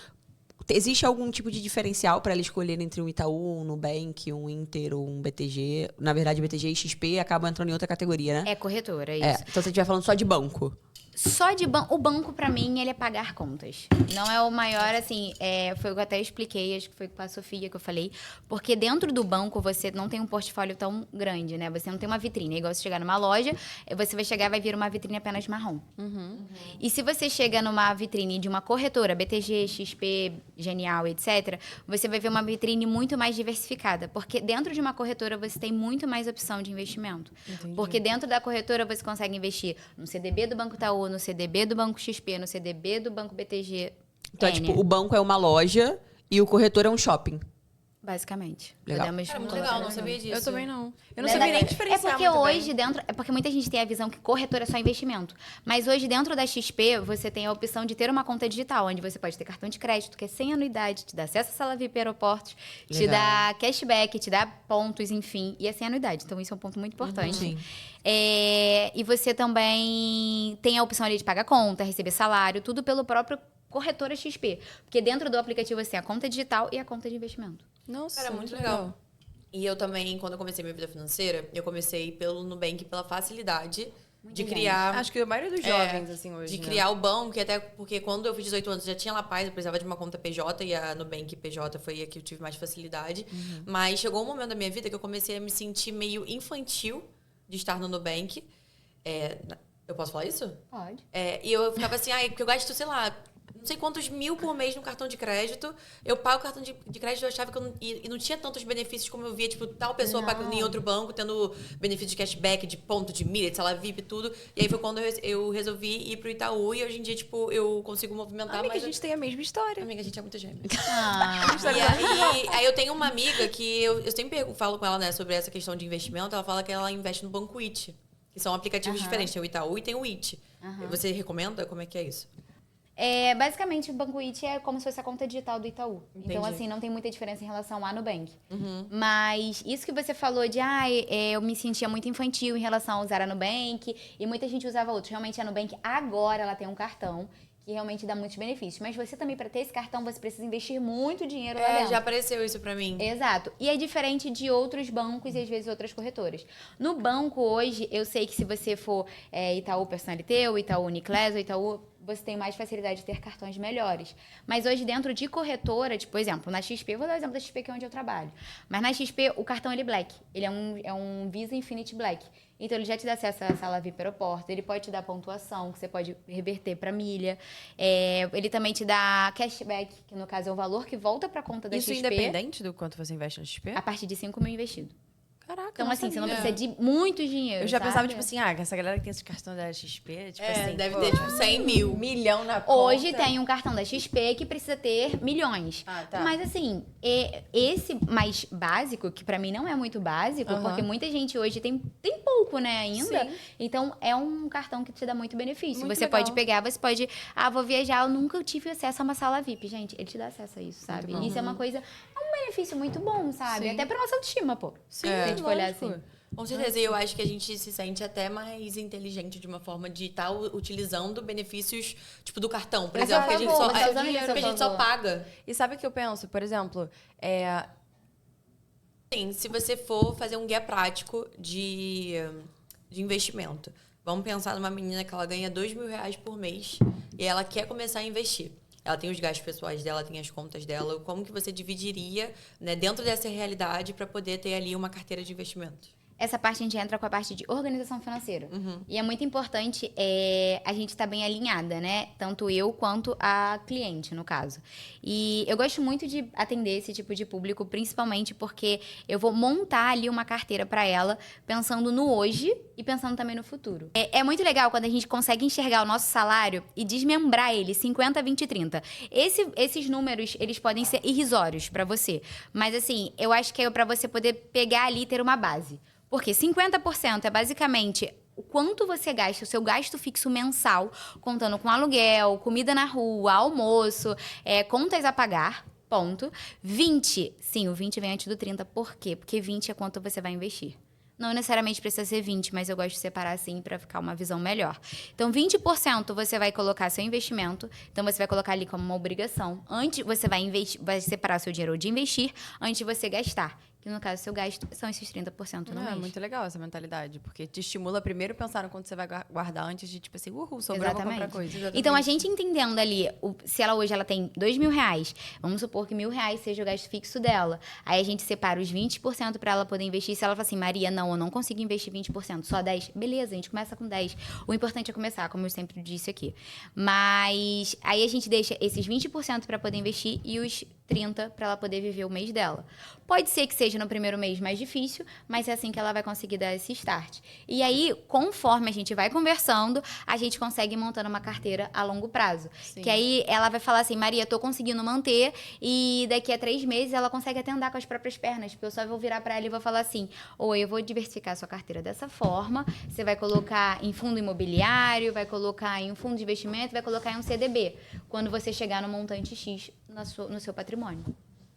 Existe algum tipo de diferencial para ela escolher entre um Itaú, um Nubank, um Inter ou um BTG? Na verdade, BTG e XP acabam entrando em outra categoria, né? É corretora, é isso. Então, se você estiver falando só de banco. Só de banco. O banco, pra mim, ele é pagar contas. Não é o maior, assim. Foi o que eu até expliquei, acho que foi com a Sofia que eu falei. Porque dentro do banco, você não tem um portfólio tão grande, né? Você não tem uma vitrine. É igual você chegar numa loja, você vai chegar e vai vir uma vitrine apenas marrom. E se você chega numa vitrine de uma corretora, BTG, XP, Genial, etc., você vai ver uma vitrine muito mais diversificada. Porque dentro de uma corretora, você tem muito mais opção de investimento. Entendi. Porque dentro da corretora, você consegue investir no CDB do Banco Itaú, no CDB do Banco XP, no CDB do Banco BTG. Então, tipo, o banco é uma loja e o corretor é um shopping. Basicamente. Legal. Podemos Cara, muito colocar legal, não assim. sabia disso. Eu também não. Eu não Né? sabia nem diferenciar É porque muito bem. hoje É porque muita gente tem a visão que corretora é só investimento. Mas hoje, dentro da XP, você tem a opção de ter uma conta digital, onde você pode ter cartão de crédito, que é sem anuidade, te dá acesso à sala VIP aeroportos, te Legal. dá cashback, te dá pontos, enfim, e é sem anuidade. Então, isso é um ponto muito importante. Sim. E você também tem a opção ali de pagar conta, receber salário, tudo pelo próprio corretora XP. Porque dentro do aplicativo você tem a conta digital e a conta de investimento. Nossa, Cara, muito legal. E eu também, quando eu comecei minha vida financeira, eu comecei pelo Nubank, pela facilidade de criar... Acho que a maioria dos jovens, assim, hoje, De né? criar o banco, e até porque quando eu fiz 18 anos já tinha La Paz, eu precisava de uma conta PJ, e a Nubank PJ foi a que eu tive mais facilidade. Mas chegou um momento da minha vida que eu comecei a me sentir meio infantil de estar no Nubank. Eu posso falar isso? Pode. E eu ficava assim, porque eu gasto, sei lá, não sei quantos mil por mês no cartão de crédito. Eu pago o cartão de crédito, eu achava que eu não tinha tantos benefícios como eu via, tipo, tal pessoa pagando em outro banco, tendo benefício de cashback, de ponto, de milha, de sala VIP, tudo. E aí foi quando eu resolvi ir pro Itaú, e hoje em dia, tipo, eu consigo movimentar Amiga, mais. a gente tem a mesma história. Amiga, a gente é muito gêmea. Ah, E aí eu tenho uma amiga que eu sempre falo com ela, né, sobre essa questão de investimento. Ela fala que ela investe no Banco It, que são aplicativos diferentes. Tem o Itaú e tem o It. Você recomenda? Como é que é isso? Basicamente, o Banco It é como se fosse a conta digital do Itaú. Entendi. Então, assim, não tem muita diferença em relação à Nubank. Mas isso que você falou de, eu me sentia muito infantil em relação a usar a Nubank, e muita gente usava outros. Realmente, a Nubank, agora, ela tem um cartão, que realmente dá muitos benefícios. Mas você também, para ter esse cartão, você precisa investir muito dinheiro lá dentro. Já apareceu isso pra mim. Exato. E é diferente de outros bancos e às vezes outras corretoras. No banco hoje, eu sei que se você for Itaú Personalité, ou Itaú Uniclass, ou Itaú, você tem mais facilidade de ter cartões melhores. Mas hoje dentro de corretora, tipo, por exemplo, na XP, vou dar o exemplo da XP que é onde eu trabalho. Mas na XP, o cartão ele é Black. Ele é um Visa Infinite Black. Então, ele já te dá acesso à sala VIP aeroporto, ele pode te dar pontuação, que você pode reverter para milha. Ele também te dá cashback, que no caso é o valor que volta para a conta da Isso XP. independente do quanto você investe na XP? A partir de 5 mil investido. Caraca, Então, não assim, você não sabia. precisa de muito dinheiro, Eu já pensava, sabe? tipo assim, essa galera que tem esse cartão da XP, tipo assim... Deve pô, ter, tipo, 100 mil. milhão na conta. Hoje tem um cartão da XP que precisa ter milhões. Ah, tá. Mas assim, esse mais básico, que pra mim não é muito básico, Aham. porque muita gente hoje tem pouco, né, ainda. Sim. Então, é um cartão que te dá muito benefício. Muito você legal. pode pegar, você pode... vou viajar, eu nunca tive acesso a uma sala VIP. Gente, ele te dá acesso a isso, sabe? bom. Isso é uma coisa... É um benefício muito bom, sabe? Sim. Até pra nossa autoestima, pô. Sim, Se a gente for olhar lógico. assim. Com certeza, e eu acho que a gente se sente até mais inteligente de uma forma de estar utilizando benefícios, tipo, do cartão, por A seu exemplo, que a gente favor, só, você tá usando ele a seu que a gente só favor. paga. E sabe o que eu penso? Por exemplo, Sim, se você for fazer um guia prático de investimento, vamos pensar numa menina que ela ganha R$ 2.000 por mês e ela quer começar a investir. Ela tem os gastos pessoais dela, tem as contas dela. Como que você dividiria, né, dentro dessa realidade para poder ter ali uma carteira de investimento? Essa parte a gente entra com a parte de organização financeira. E é muito importante a gente estar bem alinhada, né? Tanto eu quanto a cliente, no caso. E eu gosto muito de atender esse tipo de público, principalmente porque eu vou montar ali uma carteira para ela, pensando no hoje e pensando também no futuro. É muito legal quando a gente consegue enxergar o nosso salário e desmembrar ele, 50, 20 e 30. Esses números, eles podem ser irrisórios para você. Mas assim, eu acho que é para você poder pegar ali e ter uma base. Porque 50% é basicamente o quanto você gasta, o seu gasto fixo mensal, contando com aluguel, comida na rua, almoço, contas a pagar, ponto. 20, sim, o 20 vem antes do 30. Por quê? Porque 20 é quanto você vai investir. Não necessariamente precisa ser 20, mas eu gosto de separar assim para ficar uma visão melhor. Então, 20% você vai colocar seu investimento. Então, você vai colocar ali como uma obrigação. Antes, você vai separar seu dinheiro de investir antes de você gastar. Que no caso, seu gasto são esses 30% no é mês. muito legal essa mentalidade, porque te estimula primeiro pensar no quanto você vai guardar antes de, tipo assim, sobrou, vou comprar coisa. Então, a gente entendendo ali, se ela hoje tem R$ 2.000, vamos supor que R$ 1.000 seja o gasto fixo dela. Aí a gente separa os 20% para ela poder investir. Se ela fala assim, Maria, não, eu não consigo investir 20%, só 10%. Beleza, a gente começa com 10%. O importante é começar, como eu sempre disse aqui. Mas aí a gente deixa esses 20% para poder investir e os 30% para ela poder viver o mês dela. Pode ser que seja no primeiro mês mais difícil, mas é assim que ela vai conseguir dar esse start. E aí, conforme a gente vai conversando, a gente consegue ir montando uma carteira a longo prazo. Sim. Que aí ela vai falar assim, Maria, tô conseguindo manter e daqui a 3 meses ela consegue até andar com as próprias pernas, porque eu só vou virar para ela e vou falar assim, eu vou diversificar a sua carteira dessa forma, você vai colocar em fundo imobiliário, vai colocar em um fundo de investimento, vai colocar em um CDB, quando você chegar no montante X no seu patrimônio.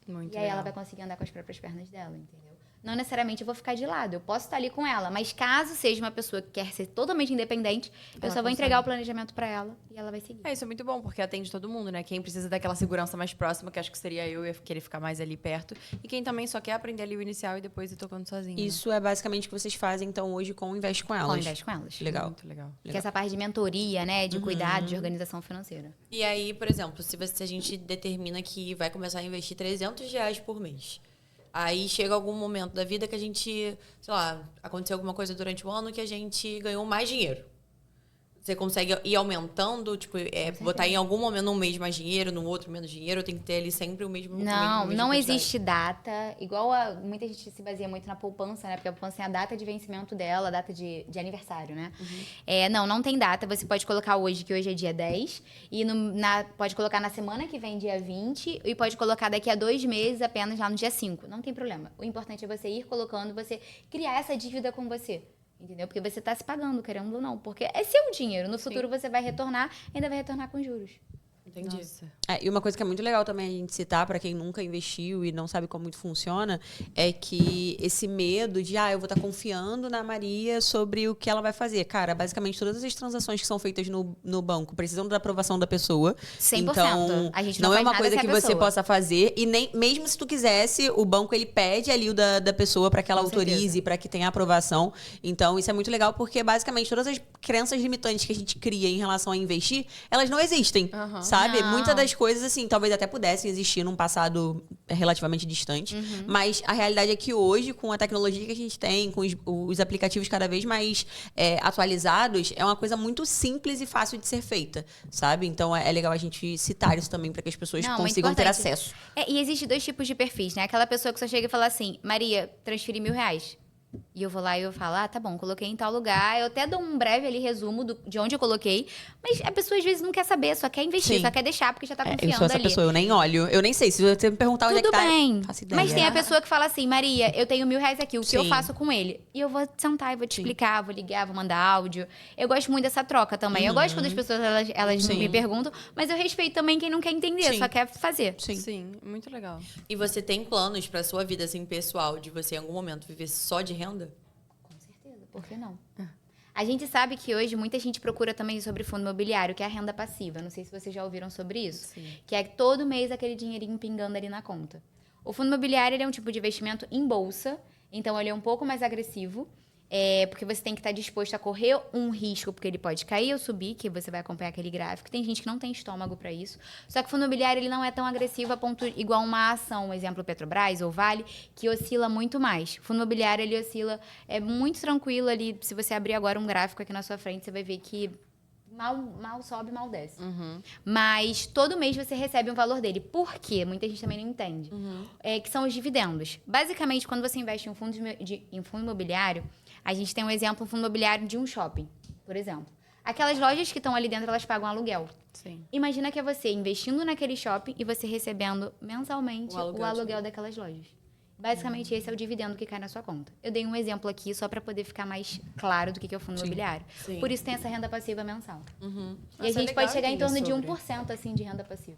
Muito E aí ela vai conseguir andar com as próprias pernas dela, entendeu? Não necessariamente eu vou ficar de lado, eu posso estar ali com ela, mas caso seja uma pessoa que quer ser totalmente independente, eu só vou entregar o planejamento pra ela e ela vai seguir. Isso é muito bom, porque atende todo mundo, né? Quem precisa daquela segurança mais próxima, que acho que seria eu ia querer ficar mais ali perto. E quem também só quer aprender ali o inicial e depois ir tocando sozinho. Isso é basicamente o que vocês fazem, então, hoje com o Investe com Elas. Ao invés com elas. Legal. Muito legal. Que é essa parte de mentoria, né? De cuidado, de organização financeira. E aí, por exemplo, se a gente determina que vai começar a investir R$ 300 por mês, aí chega algum momento da vida que a gente, sei lá, aconteceu alguma coisa durante o ano que a gente ganhou mais dinheiro. Você consegue ir aumentando, tipo, botar em algum momento num mês mais dinheiro, no outro menos dinheiro, ou tem que ter ali sempre o mesmo Não quantidade? existe data. Igual muita gente se baseia muito na poupança, né? Porque a poupança tem a data de vencimento dela, a data de aniversário, né? Não tem data. Você pode colocar hoje, que hoje é dia 10, e pode colocar na semana que vem, dia 20, e pode colocar daqui a 2 meses apenas lá no dia 5. Não tem problema. O importante é você ir colocando, você criar essa dívida com você. Entendeu? Porque você está se pagando, querendo ou não. Porque é seu dinheiro. No futuro você vai retornar, ainda vai retornar com juros. Entendi. Nossa. E uma coisa que é muito legal também a gente citar para quem nunca investiu e não sabe como muito funciona é que esse medo de, eu vou estar confiando na Maria sobre o que ela vai fazer. Cara, basicamente todas as transações que são feitas no banco precisam da aprovação da pessoa. 100%. Então, A gente não é faz uma nada coisa sem que a você pessoa. possa fazer. E nem mesmo se tu quisesse, o banco ele pede ali o da pessoa para que ela Com autorize, para que tenha aprovação. Então, isso é muito legal porque basicamente todas as crenças limitantes que a gente cria em relação a investir, elas não existem, sabe? Não. Muitas das coisas, assim, talvez até pudessem existir num passado relativamente distante. Mas a realidade é que hoje, com a tecnologia que a gente tem, com os aplicativos cada vez mais atualizados, é uma coisa muito simples e fácil de ser feita, sabe? Então, é legal a gente citar isso também para que as pessoas Não, muito consigam ter importante. acesso. E existe 2 tipos de perfis, né? Aquela pessoa que só chega e fala assim, Maria, transferi R$1.000. E eu vou lá e eu falo, tá bom, coloquei em tal lugar. Eu até dou um breve ali resumo de onde eu coloquei. Mas a pessoa às vezes não quer saber, só quer investir, Sim. só quer deixar porque já tá Eu confiando sou essa ali. pessoa, eu nem olho. Eu nem sei. Se você me perguntar onde é que Tudo tá, bem. eu faço ideia. Mas tem a pessoa que fala assim, Maria, eu tenho R$1.000 aqui, o que eu Sim. faço com ele? E eu vou sentar e vou te explicar, vou ligar, vou mandar áudio. Eu gosto muito dessa troca também. Eu gosto quando as pessoas elas Sim. me perguntam, mas eu respeito também quem não quer entender, Sim. só quer fazer. Sim. Muito legal. E você tem planos pra sua vida, assim, pessoal, de você em algum momento viver só de renda? Com certeza, por que não? A gente sabe que hoje muita gente procura também sobre fundo imobiliário, que é a renda passiva. Não sei se vocês já ouviram sobre isso. Sim. Que é todo mês aquele dinheirinho pingando ali na conta. O fundo imobiliário ele é um tipo de investimento em bolsa, então ele é um pouco mais agressivo, porque você tem que estar disposto a correr um risco, porque ele pode cair ou subir, que você vai acompanhar aquele gráfico. Tem gente que não tem estômago para isso. Só que o fundo imobiliário ele não é tão agressivo a ponto igual uma ação, um exemplo Petrobras ou Vale, que oscila muito mais. O fundo imobiliário ele oscila muito tranquilo ali. Se você abrir agora um gráfico aqui na sua frente, você vai ver que mal sobe, mal desce. Mas todo mês você recebe um valor dele. Por quê? Muita gente também não entende. Que são os dividendos. Basicamente, quando você investe em um fundo imobiliário, a gente tem um exemplo, um fundo imobiliário de um shopping, por exemplo. Aquelas lojas que estão ali dentro, elas pagam aluguel. Sim. Imagina que é você investindo naquele shopping e você recebendo mensalmente o aluguel daquelas lojas. Basicamente, esse é o dividendo que cai na sua conta. Eu dei um exemplo aqui só para poder ficar mais claro do que é o fundo imobiliário. Sim. Por isso tem essa renda passiva mensal. E a Nossa, gente legal pode chegar em torno entender de 1% assim, de renda passiva.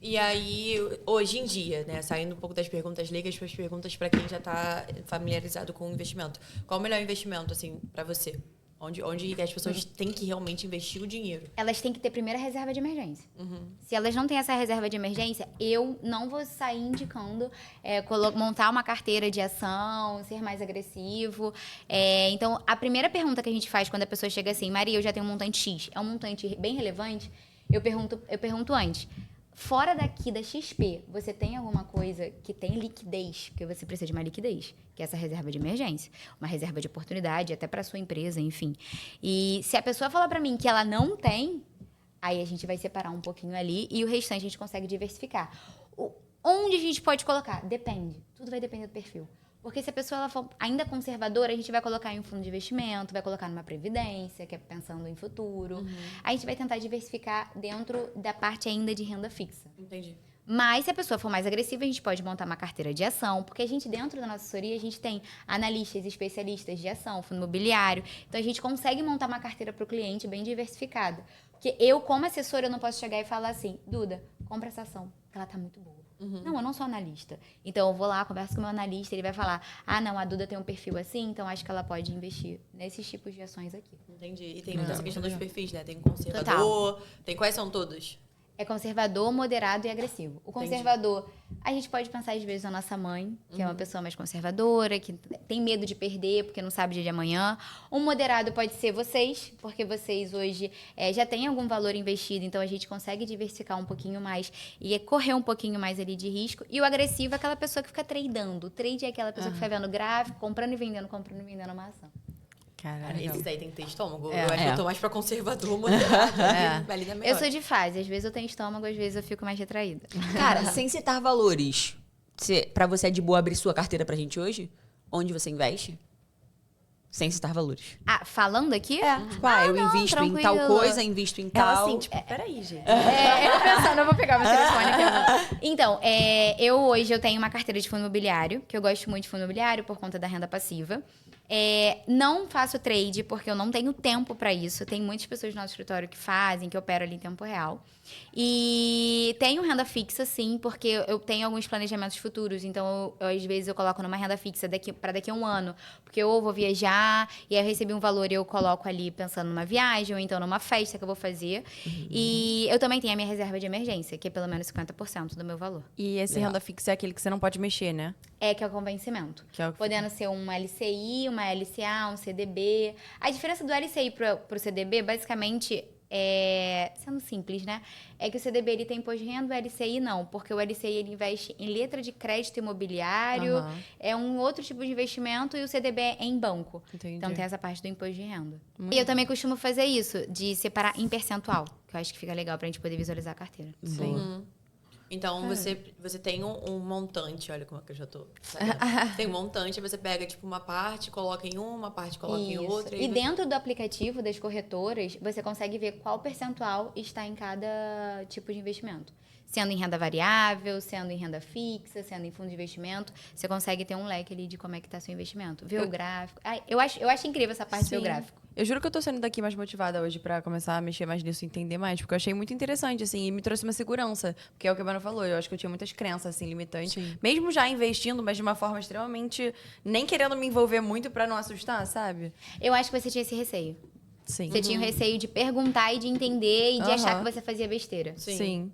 E aí, hoje em dia, né, saindo um pouco das perguntas leigas para as perguntas para quem já está familiarizado com o investimento. Qual o melhor investimento, assim, para você? Onde as pessoas têm que realmente investir o dinheiro? Elas têm que ter primeiro a reserva de emergência. Se elas não têm essa reserva de emergência, eu não vou sair indicando montar uma carteira de ação, ser mais agressivo. Então, a primeira pergunta que a gente faz quando a pessoa chega assim, Maria, eu já tenho um montante X, é um montante bem relevante, eu pergunto antes, fora daqui da XP, você tem alguma coisa que tem liquidez? Porque você precisa de uma liquidez, que é essa reserva de emergência. Uma reserva de oportunidade, até para sua empresa, enfim. E se a pessoa falar para mim que ela não tem, aí a gente vai separar um pouquinho ali e o restante a gente consegue diversificar. Onde a gente pode colocar? Depende. Tudo vai depender do perfil. Porque se a pessoa ela for ainda conservadora, a gente vai colocar em um fundo de investimento, vai colocar numa previdência, que é pensando em futuro. A gente vai tentar diversificar dentro da parte ainda de renda fixa. Entendi. Mas se a pessoa for mais agressiva, a gente pode montar uma carteira de ação, porque a gente, dentro da nossa assessoria, a gente tem analistas e especialistas de ação, fundo imobiliário. Então, a gente consegue montar uma carteira para o cliente bem diversificada. Porque eu, como assessora, eu não posso chegar e falar assim, Duda, compra essa ação, porque ela está muito boa. Não, eu não sou analista. Então, eu vou lá, converso com o meu analista, ele vai falar, não, a Duda tem um perfil assim, então acho que ela pode investir nesses tipos de ações aqui. Entendi. E tem essa questão dos perfis, né? Tem conservador, tem quais são todos? É conservador, moderado e agressivo. O conservador, a gente pode pensar às vezes na nossa mãe, que é uma pessoa mais conservadora, que tem medo de perder porque não sabe o dia de amanhã. Um moderado pode ser vocês, porque vocês hoje já têm algum valor investido, então a gente consegue diversificar um pouquinho mais e correr um pouquinho mais ali de risco. E o agressivo é aquela pessoa que fica tradando. O trade é aquela pessoa que fica vendo gráfico, comprando e vendendo uma ação. Caralho. Esses aí tem que ter estômago. É. Eu acho que eu tô mais pra conservador, moderado. Ali da melhor. Eu sou de fase, às vezes eu tenho estômago, às vezes eu fico mais retraída. Cara, sem citar valores, pra você é de boa abrir sua carteira pra gente hoje? Onde você investe? Sem citar valores. Falando aqui? Tipo, eu invisto em tal tranquilo. coisa, invisto em Ela tal. assim, tipo, peraí, gente. Eu pensando, eu vou pegar meu telefone aqui. Então, hoje eu tenho uma carteira de fundo imobiliário, que eu gosto muito de fundo imobiliário por conta da renda passiva. Não faço trade porque eu não tenho tempo para isso. Tem muitas pessoas no nosso escritório que fazem, que operam ali em tempo real. E tenho renda fixa, sim, porque eu tenho alguns planejamentos futuros. Então, às vezes, eu coloco numa renda fixa para daqui a um ano. Porque eu vou viajar e aí eu recebi um valor e eu coloco ali pensando numa viagem ou então numa festa que eu vou fazer. E eu também tenho a minha reserva de emergência, que é pelo menos 50% do meu valor. E esse renda fixa é aquele que você não pode mexer, né? Que é o convencimento. Que é o que Podendo ser um LCI, uma LCA, um CDB. A diferença do LCI pro CDB, basicamente, sendo simples, né? É que o CDB ele tem imposto de renda, o LCI não. Porque o LCI ele investe em letra de crédito imobiliário, é um outro tipo de investimento, e o CDB é em banco. Entendi. Então tem essa parte do imposto de renda. E eu também costumo fazer isso, de separar em percentual, que eu acho que fica legal pra gente poder visualizar a carteira. Sim. Então, você tem um montante, olha como é que eu já tô sabendo. Tem um montante, você pega, tipo, uma parte, coloca em uma parte, coloca em Isso. outra. E dentro do aplicativo das corretoras, você consegue ver qual percentual está em cada tipo de investimento. Sendo em renda variável, sendo em renda fixa, sendo em fundo de investimento, você consegue ter um leque ali de como é que está seu investimento. Ver o gráfico. Eu acho incrível essa parte de ver o gráfico. Eu juro que eu tô saindo daqui mais motivada hoje pra começar a mexer mais nisso e entender mais, porque eu achei muito interessante, assim, e me trouxe uma segurança, porque é o que a Manu falou, eu acho que eu tinha muitas crenças, assim, limitantes, mesmo já investindo, mas de uma forma extremamente, nem querendo me envolver muito pra não assustar, sabe? Eu acho que você tinha esse receio. Sim. Você tinha o receio de perguntar e de entender e de achar que você fazia besteira. Sim.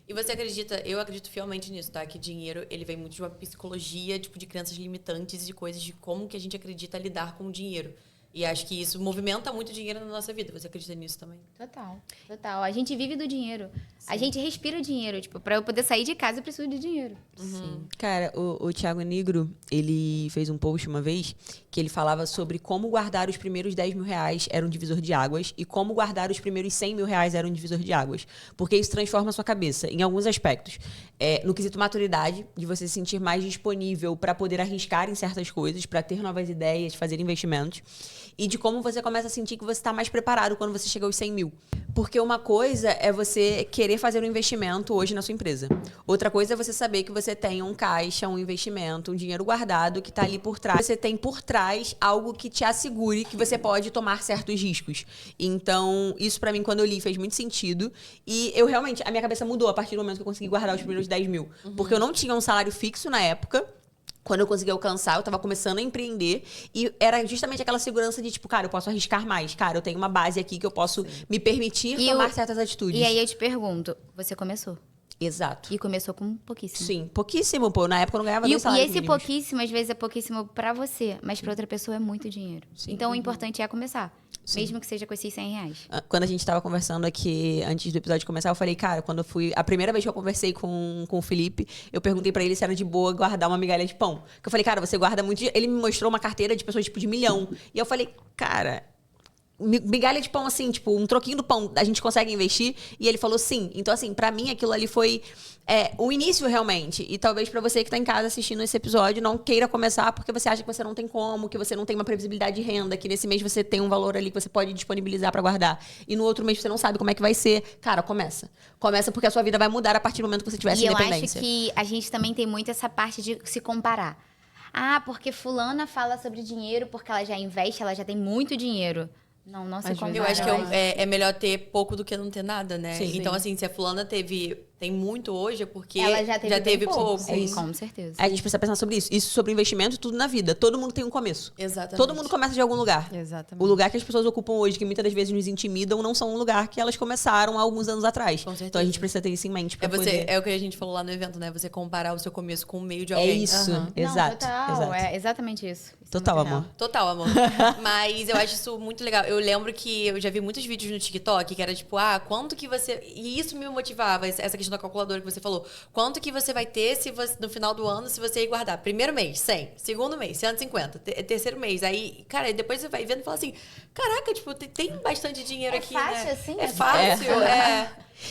E você acredita, eu acredito fielmente nisso, tá? Que dinheiro, ele vem muito de uma psicologia, tipo, de crenças limitantes e de coisas de como que a gente acredita lidar com o dinheiro. E acho que isso movimenta muito o dinheiro na nossa vida. Você acredita nisso também? Total. A gente vive do dinheiro. A gente respira dinheiro. Tipo, pra eu poder sair de casa, eu preciso de dinheiro. Sim. Cara, o Thiago Negro, ele fez um post uma vez que ele falava sobre como guardar os primeiros 10 mil reais era um divisor de águas e como guardar os primeiros 100 mil reais era um divisor de águas. Porque isso transforma a sua cabeça em alguns aspectos. No quesito maturidade, de você se sentir mais disponível para poder arriscar em certas coisas, para ter novas ideias, fazer investimentos. E de como você começa a sentir que você está mais preparado quando você chega aos 100 mil. Porque uma coisa é você querer fazer um investimento hoje na sua empresa. Outra coisa é você saber que você tem um caixa, um investimento, um dinheiro guardado que está ali por trás. Você tem por trás algo que te assegure que você pode tomar certos riscos. Então, isso para mim, quando eu li, fez muito sentido. E eu realmente, a minha cabeça mudou a partir do momento que eu consegui guardar os primeiros 10 mil. Porque eu não tinha um salário fixo na época. Quando eu consegui alcançar, eu tava começando a empreender. E era justamente aquela segurança de, tipo, cara, eu posso arriscar mais. Cara, eu tenho uma base aqui que eu posso me permitir tomar certas atitudes. E aí eu te pergunto, você começou? Exato. E começou com pouquíssimo. Sim, pouquíssimo, pô. Na época eu não ganhava E dois salários esse mínimos. pouquíssimo, às vezes, é pouquíssimo pra você, mas pra outra pessoa é muito dinheiro. Então, o importante é começar. Mesmo que seja com esses 100 reais. Quando a gente tava conversando aqui, antes do episódio começar, eu falei, cara, quando eu fui... A primeira vez que eu conversei com o Felipe, eu perguntei pra ele se era de boa guardar uma migalha de pão. Que eu falei, cara, você guarda muito... Ele me mostrou uma carteira de pessoas, tipo, de 1 milhão. E eu falei, cara... Migalha de pão, assim, tipo, um troquinho do pão, a gente consegue investir? E ele falou sim. Então, assim, pra mim, aquilo ali foi o início, realmente. E talvez pra você que tá em casa assistindo esse episódio, não queira começar porque você acha que você não tem como, que você não tem uma previsibilidade de renda, que nesse mês você tem um valor ali que você pode disponibilizar pra guardar. E no outro mês você não sabe como é que vai ser. Cara, começa. Começa porque a sua vida vai mudar a partir do momento que você tiver essa independência. E eu acho que a gente também tem muito essa parte de se comparar. Ah, porque fulana fala sobre dinheiro, porque ela já investe, ela já tem muito dinheiro. Não se compara. Eu acho que é melhor ter pouco do que não ter nada, né? Sim. Então, assim, se a fulana tem muito hoje, é porque ela já teve pouco. Sim, com certeza. A gente precisa pensar sobre isso. Isso sobre investimento, tudo na vida. Todo mundo tem um começo. Exatamente. Todo mundo começa de algum lugar. Exatamente. O lugar que as pessoas ocupam hoje, que muitas das vezes nos intimidam, não são um lugar que elas começaram há alguns anos atrás. Com certeza. Então a gente precisa ter isso em mente pra poder... É o que a gente falou lá no evento, né? Você comparar o seu começo com o meio de É alguém. isso. Não, Exato. total. Exato. É exatamente isso. Isso é Total, muito amor. real. Total, amor. Mas eu acho isso muito legal. Eu lembro que eu já vi muitos vídeos no TikTok que era tipo, quanto que você... E isso me motivava, essa questão da calculadora que você falou. Quanto que você vai ter se você, no final do ano se você ir guardar? Primeiro mês, 100. Segundo mês, 150. Terceiro mês. Aí, cara, depois você vai vendo e fala assim, caraca, tipo, tem bastante dinheiro aqui, fácil, né? assim? É fácil,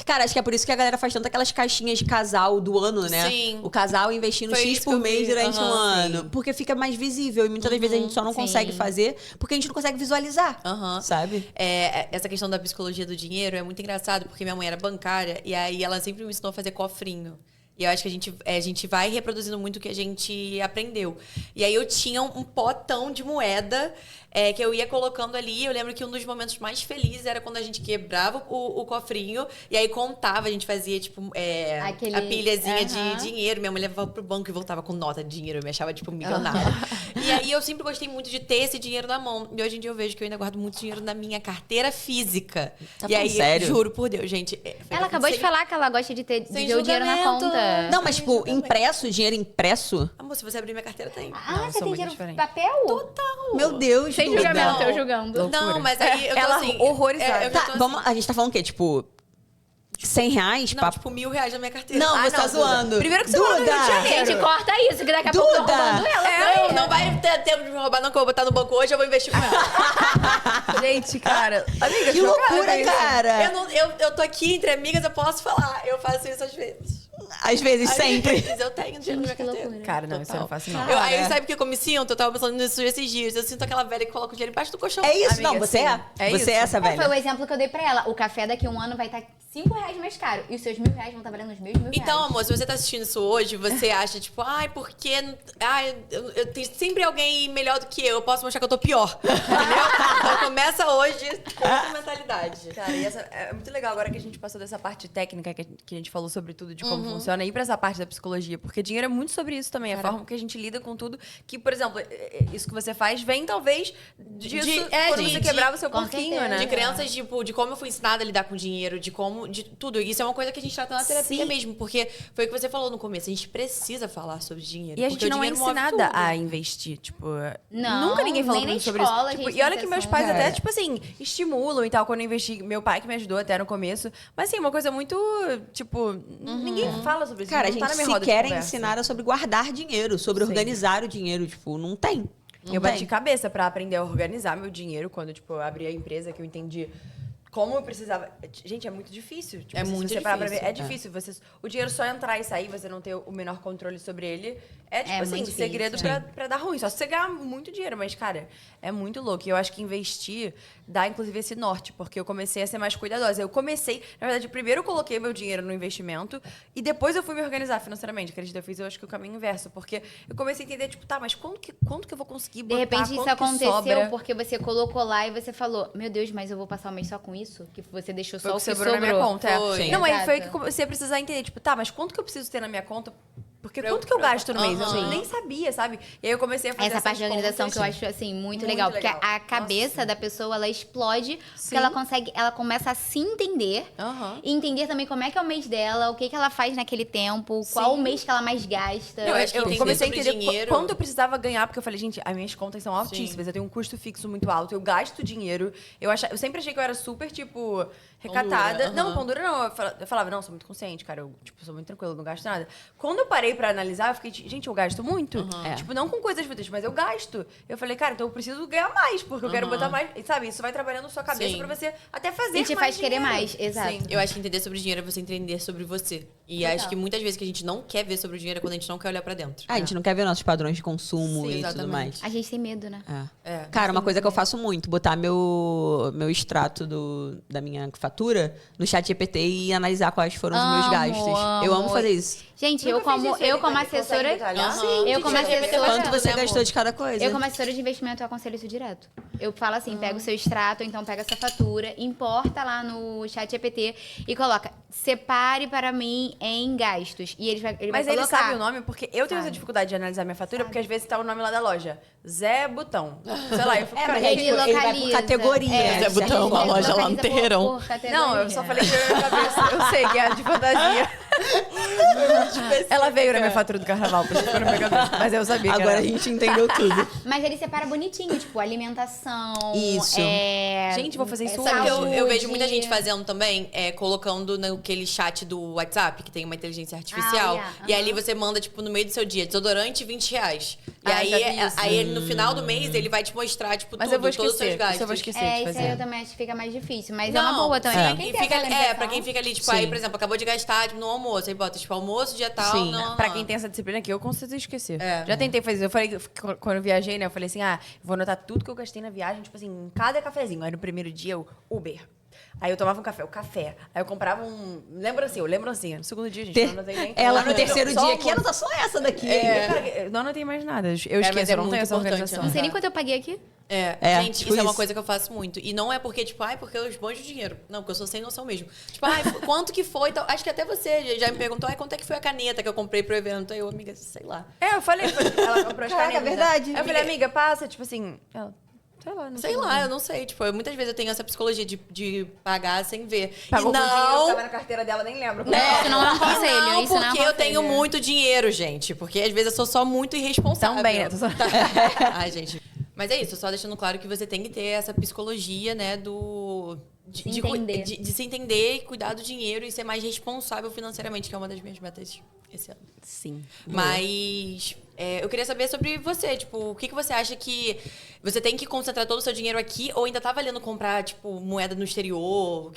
Cara, acho que é por isso que a galera faz tanto aquelas caixinhas de casal do ano, né? Sim. O casal investindo Foi X isso que por eu mês vi. durante um ano. Sim. Porque fica mais visível. E muitas das vezes a gente só não consegue fazer porque a gente não consegue visualizar. Sabe? Essa questão da psicologia do dinheiro é muito engraçado, porque minha mãe era bancária e aí ela sempre me ensinou a fazer cofrinho. E eu acho que a gente vai reproduzindo muito o que a gente aprendeu. E aí eu tinha um potão de moeda que eu ia colocando ali. Eu lembro que um dos momentos mais felizes era quando a gente quebrava o cofrinho e aí contava. A gente fazia, tipo, a pilhazinha de dinheiro. Minha mãe levava pro banco e voltava com nota de dinheiro. Eu me achava, tipo, milionária. E aí eu sempre gostei muito de ter esse dinheiro na mão. E hoje em dia eu vejo que eu ainda guardo muito dinheiro na minha carteira física. Tá e aí, sério? juro por Deus, gente. Ela acabou de falar que ela gosta de ter o dinheiro na julgamento. conta. Não, mas tipo, impresso, dinheiro impresso? Amor, se você abrir minha carteira, tem. Ah, Não, você sou tem muito dinheiro diferente. papel? Total. Meu Deus, Sem Duda. julgamento, eu Não. julgando. Loucura. Não, mas aí eu tô Ela assim... horrorizada. eu já Tá, tô assim, vamos, a gente tá falando o quê? Tipo, R$100? não, tipo, R$1.000 na minha carteira. Não, Ah, você tá Duda. zoando. Primeiro que você mora no Rio de Janeiro. Gente, corta isso, que daqui a pouco eu tô Duda! roubando ela. Não vai ter tempo de me roubar, não, que eu vou botar no banco hoje, eu vou investir com ela. Gente, cara. Amiga, Que chocada loucura, isso. cara. Eu tô aqui entre amigas, eu posso falar. Eu faço isso às vezes. Às vezes, sempre. Eu tenho dinheiro na minha Gente, que carteira. loucura. Cara, não, isso eu não faço, não. Aí sabe o que eu me sinto? Eu tava pensando nisso esses dias. Eu sinto aquela velha que coloca o dinheiro embaixo do colchão. É isso, Amiga, não, você sim. é. É Você isso. é essa Foi o velha. exemplo que eu dei pra ela. O café daqui a um ano vai estar R$5 mais caro. E os seus R$1.000 vão estar valendo os meus R$1.000. Então, amor, se você tá assistindo isso hoje, você acha, tipo, ai, porque. Ai, eu tenho sempre alguém melhor do que eu posso mostrar que eu tô pior. Entendeu? Então começa hoje com essa mentalidade. Cara, e essa, é muito legal agora que a gente passou dessa parte técnica que a gente falou sobre tudo, de como funciona, e pra essa parte da psicologia. Porque dinheiro é muito sobre isso também. A forma que a gente lida com tudo. Que, por exemplo, isso que você faz vem, talvez, disso quando você quebrava o seu com porquinho, certeza. né? De crianças, tipo, de como eu fui ensinada a lidar com dinheiro, de como. De tudo. Isso é uma coisa que a gente trata na terapia Sim. mesmo. Porque foi o que você falou no começo. A gente precisa falar sobre dinheiro. E a porque gente o não é dinheiro move ensinada tudo. a investir, tipo... Não, nunca ninguém falou nem pra mim na sobre escola a isso. Tipo, gente e olha tem que meus essa pais cara. até, tipo assim, estimulam e tal, quando eu investi. Meu pai que me ajudou até no começo. Mas assim, uma coisa muito, tipo... Ninguém fala sobre isso. Cara, a não tá gente na minha roda de sequer é conversa. ensinada sobre guardar dinheiro, sobre Sim. organizar o dinheiro. Tipo, não tem. Não Eu bati tem. cabeça pra aprender a organizar meu dinheiro quando, tipo, eu abri a empresa, que eu entendi como eu precisava. Gente, é muito difícil. Tipo, É se muito você parar pra difícil. ver, é difícil. O dinheiro só entrar e sair, você não ter o menor controle sobre ele. É, tipo É assim, muito difícil. segredo pra dar ruim. Só se você ganhar muito dinheiro. Mas, cara, é muito louco. E eu acho que investir dá, inclusive, esse norte. Porque eu comecei a ser mais cuidadosa. Eu comecei... Na verdade, primeiro eu coloquei meu dinheiro no investimento. E depois eu fui me organizar financeiramente. Acredito, eu fiz, eu acho que o caminho inverso. Porque eu comecei a entender, tipo, tá, mas quanto que eu vou conseguir botar? De repente isso Quanto que aconteceu sobra? porque você colocou lá e você falou: Meu Deus, mas eu vou passar o mês só com isso? Que você deixou Foi só o o que que sobrou na minha conta. é. Foi. Não, aí foi Exato. que eu comecei a precisar entender, tipo, tá, mas quanto que eu preciso ter na minha conta? Porque Pra quanto eu- que eu pra- gasto no mês? Aham. Eu nem sabia, sabe? E aí eu comecei a fazer Essa parte da essas organização contas. que eu acho, assim, muito Muito legal. Porque legal. a cabeça Nossa. da pessoa, ela explode. Sim. Porque ela começa a se entender. Aham. E entender também como é que é o mês dela, o que ela faz naquele tempo, qual o Sim. mês que ela mais gasta. Eu acho que Eu entender comecei a sobre entender dinheiro- quanto eu precisava ganhar, porque eu falei, gente, as minhas contas são altíssimas, eu tenho um custo fixo muito alto, eu gasto dinheiro. Eu sempre achei que eu era super, tipo, recatada. Aham. Não, pão dura não. Eu falava, não, sou muito consciente, cara. Eu, tipo, sou muito tranquila, não gasto nada. Quando eu parei pra analisar, eu fiquei, gente, eu gasto muito. É. Tipo, não com coisas fúteis, mas eu gasto. Eu falei, cara, então eu preciso ganhar mais, porque eu quero botar mais. E, sabe, isso vai trabalhando sua cabeça Sim. pra você até fazer E te mais faz querer dinheiro. mais, exato. Sim. Eu acho que entender sobre dinheiro é você entender sobre você. E Total. acho que muitas vezes que a gente não quer ver sobre o dinheiro é quando a gente não quer olhar pra dentro. Ah, a gente não quer ver nossos padrões de consumo Sim, e tudo exatamente. mais. A gente tem medo, né? É. É. Cara, uma coisa que eu faço muito, botar meu extrato da minha fatura no chat GPT e analisar quais foram os meus Amo, gastos. Eu amo amo. fazer isso. Gente, Nunca eu como, fiz isso, ele como consegue assessora. detalhar? Aham. Eu como Gente, assessora- Quanto você né, amor? gastou de cada coisa? Eu, como assessora de investimento, eu aconselho isso direto. Eu falo assim, pega o seu extrato, ou então pega essa fatura, importa lá no chat GPT e coloca, separe para mim em gastos. E ele vai Mas ele colocar. sabe o nome, porque eu tenho essa Sabe. dificuldade de analisar minha fatura, porque às vezes tá o nome lá da loja. Zé Botão. Sei lá, eu fico... É, mas cara, aí, Ele tipo, ele vai por localiza. categoria. É, né? Zé Botão, uma ele loja lá no localiza Terreirão. por categoria. Não, eu só falei que eu na cabeça. Eu sei que é de fantasia. Ela veio na minha fatura do carnaval, por isso que eu não peguei. Mas eu sabia que Agora a era. gente entendeu tudo. Mas ele separa bonitinho, tipo, alimentação. Isso. Gente, vou fazer isso Sabe que hoje. eu vejo muita saúde. gente fazendo também, colocando naquele chat do WhatsApp, que tem uma inteligência artificial. yeah, E aham. ali você manda, tipo, no meio do seu dia, desodorante R$20. E Ah, já vi isso. aí ele, no final do mês, ele vai te mostrar, tipo, Mas tudo, eu vou todos os seus esquecer. gastos. Isso eu vou esquecer É, de isso fazer. aí eu também acho que fica mais difícil. Mas é uma boa também. Pra quem E tem fica, essa alimentação. pra quem fica ali, tipo, Sim. aí, por exemplo, acabou de gastar tipo, no almoço. Aí bota, tipo, almoço, dia tal. Sim. Não, Pra quem tem essa disciplina aqui, eu com certeza esqueci. É. Já tentei fazer. Eu falei, quando eu viajei, né? Eu falei assim, vou anotar tudo que eu gastei na viagem, tipo assim, em cada cafezinho. Aí no primeiro dia, eu, Uber. Aí eu tomava um café, o café. Aí eu comprava um... eu lembro assim. No segundo dia, gente, não anotei nem... Ela no Não, terceiro só dia um aqui, ela tá só essa daqui. Cara, eu não anotei mais nada. Eu mas esqueço, é eu não muito tenho essa importante, organização. Não sei nem quanto eu paguei aqui. Gente, tipo isso é uma isso. coisa que eu faço muito. E não é porque, tipo, porque eu esbanjo dinheiro. Não, porque eu sou sem noção mesmo. Tipo, quanto que foi? Então, acho que até você já me perguntou, quanto é que foi a caneta que eu comprei pro evento? Aí eu, amiga, sei lá. Eu falei, ela comprou as Caraca, canetas. é verdade. Aí eu falei, amiga, passa, tipo assim... Ela, sei lá, não Sei lá, eu não sei. Tipo, muitas vezes eu tenho essa psicologia de pagar sem ver. Pagou e com dinheiro que não... tava na carteira dela, nem lembro. Isso não é um conselho. Não, Isso não é um porque eu conselho. tenho muito dinheiro, gente. Porque às vezes eu sou só muito irresponsável. Também, né? Ai, gente. Mas é isso, só deixando claro que você tem que ter essa psicologia, né, de se entender e cuidar do dinheiro e ser mais responsável financeiramente, que é uma das minhas metas esse ano. Sim. Mas eu queria saber sobre você, tipo, o que você acha que você tem que concentrar todo o seu dinheiro aqui ou ainda tá valendo comprar, tipo, moeda no exterior?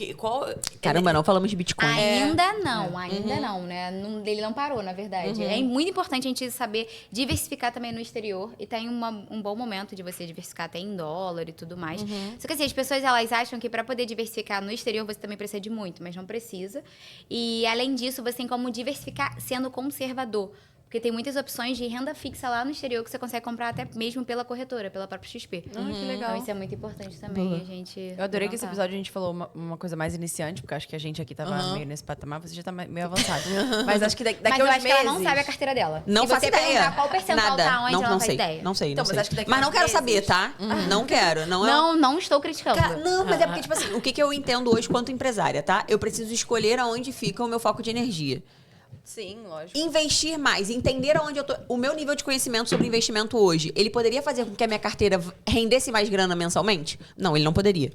Caramba, não falamos de Bitcoin. Ainda não, né? Ele não parou, na verdade. É muito importante a gente saber diversificar também no exterior. E tem um bom momento de você diversificar até em dólar e tudo mais. Só que assim, as pessoas, elas acham que para poder diversificar no exterior, você também precisa de muito, mas não precisa. E, além disso, você tem como diversificar sendo conservador. Porque tem muitas opções de renda fixa lá no exterior que você consegue comprar até mesmo pela corretora, pela própria XP. Ah, que legal. Então, isso é muito importante também, a gente... Eu adorei que esse levantar. episódio a gente falou uma coisa mais iniciante, porque eu acho que a gente aqui tava meio nesse patamar, você já tá meio avançado. Mas acho que daqui Mas a eu uns acho que ela não meses- sabe a carteira dela. Não Se faço você ideia. perguntar qual percentual Nada. tá onde, não, ela não faz sei. ideia. Não sei, Então, não mas sei. acho que daqui Mas a não uns quero meses- saber, tá? Não quero. Não estou criticando. Não, mas é porque, tipo assim, o que eu entendo hoje quanto empresária, tá? Eu preciso escolher aonde fica o meu foco de energia. Sim, lógico. Investir mais, entender aonde eu tô. O meu nível de conhecimento sobre investimento hoje, ele poderia fazer com que a minha carteira rendesse mais grana mensalmente? Não, ele não poderia.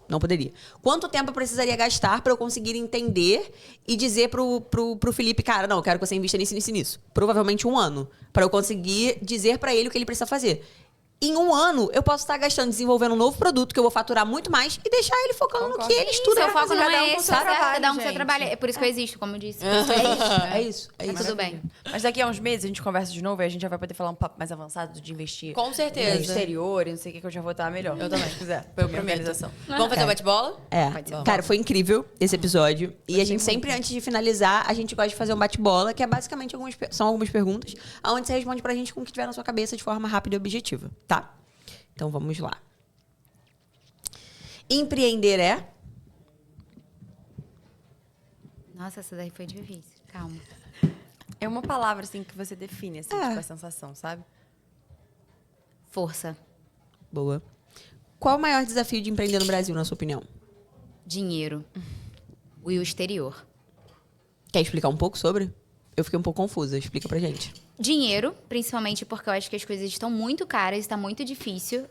Não poderia. Quanto tempo eu precisaria gastar para eu conseguir entender e dizer pro Felipe, cara, não, eu quero que você invista nisso. Provavelmente 1 ano. Para eu conseguir dizer para ele o que ele precisa fazer. Em 1 ano, eu posso estar gastando, desenvolvendo um novo produto que eu vou faturar muito mais e deixar ele focando no que ele estuda. Seu foco não cada um é com esse, seu sabe? trabalho, Cada um com seu gente. trabalho. É por isso que eu existo, como eu disse. É isso. Tá tudo bem. Mas daqui a uns meses a gente conversa de novo e a gente já vai poder falar um papo mais avançado de investir Com certeza. no exterior e não sei o que eu já vou estar melhor. Eu também, se quiser. Foi minha organização. Vamos fazer o bate-bola? Pode ser. Cara, foi incrível esse episódio. E a gente sempre, antes de finalizar, a gente gosta de fazer um bate-bola, que é basicamente são algumas perguntas, onde você responde pra gente com o que tiver na sua cabeça de forma rápida e objetiva, tá? Então vamos lá. Empreender é? Nossa, essa daí foi difícil. Calma. É uma palavra, assim, que você define, assim, tipo, a sensação, sabe? Força. Boa. Qual o maior desafio de empreender no Brasil, na sua opinião? Dinheiro. E o exterior. Quer explicar um pouco sobre? Eu fiquei um pouco confusa. Explica pra gente. Dinheiro, principalmente porque eu acho que as coisas estão muito caras, está muito difícil.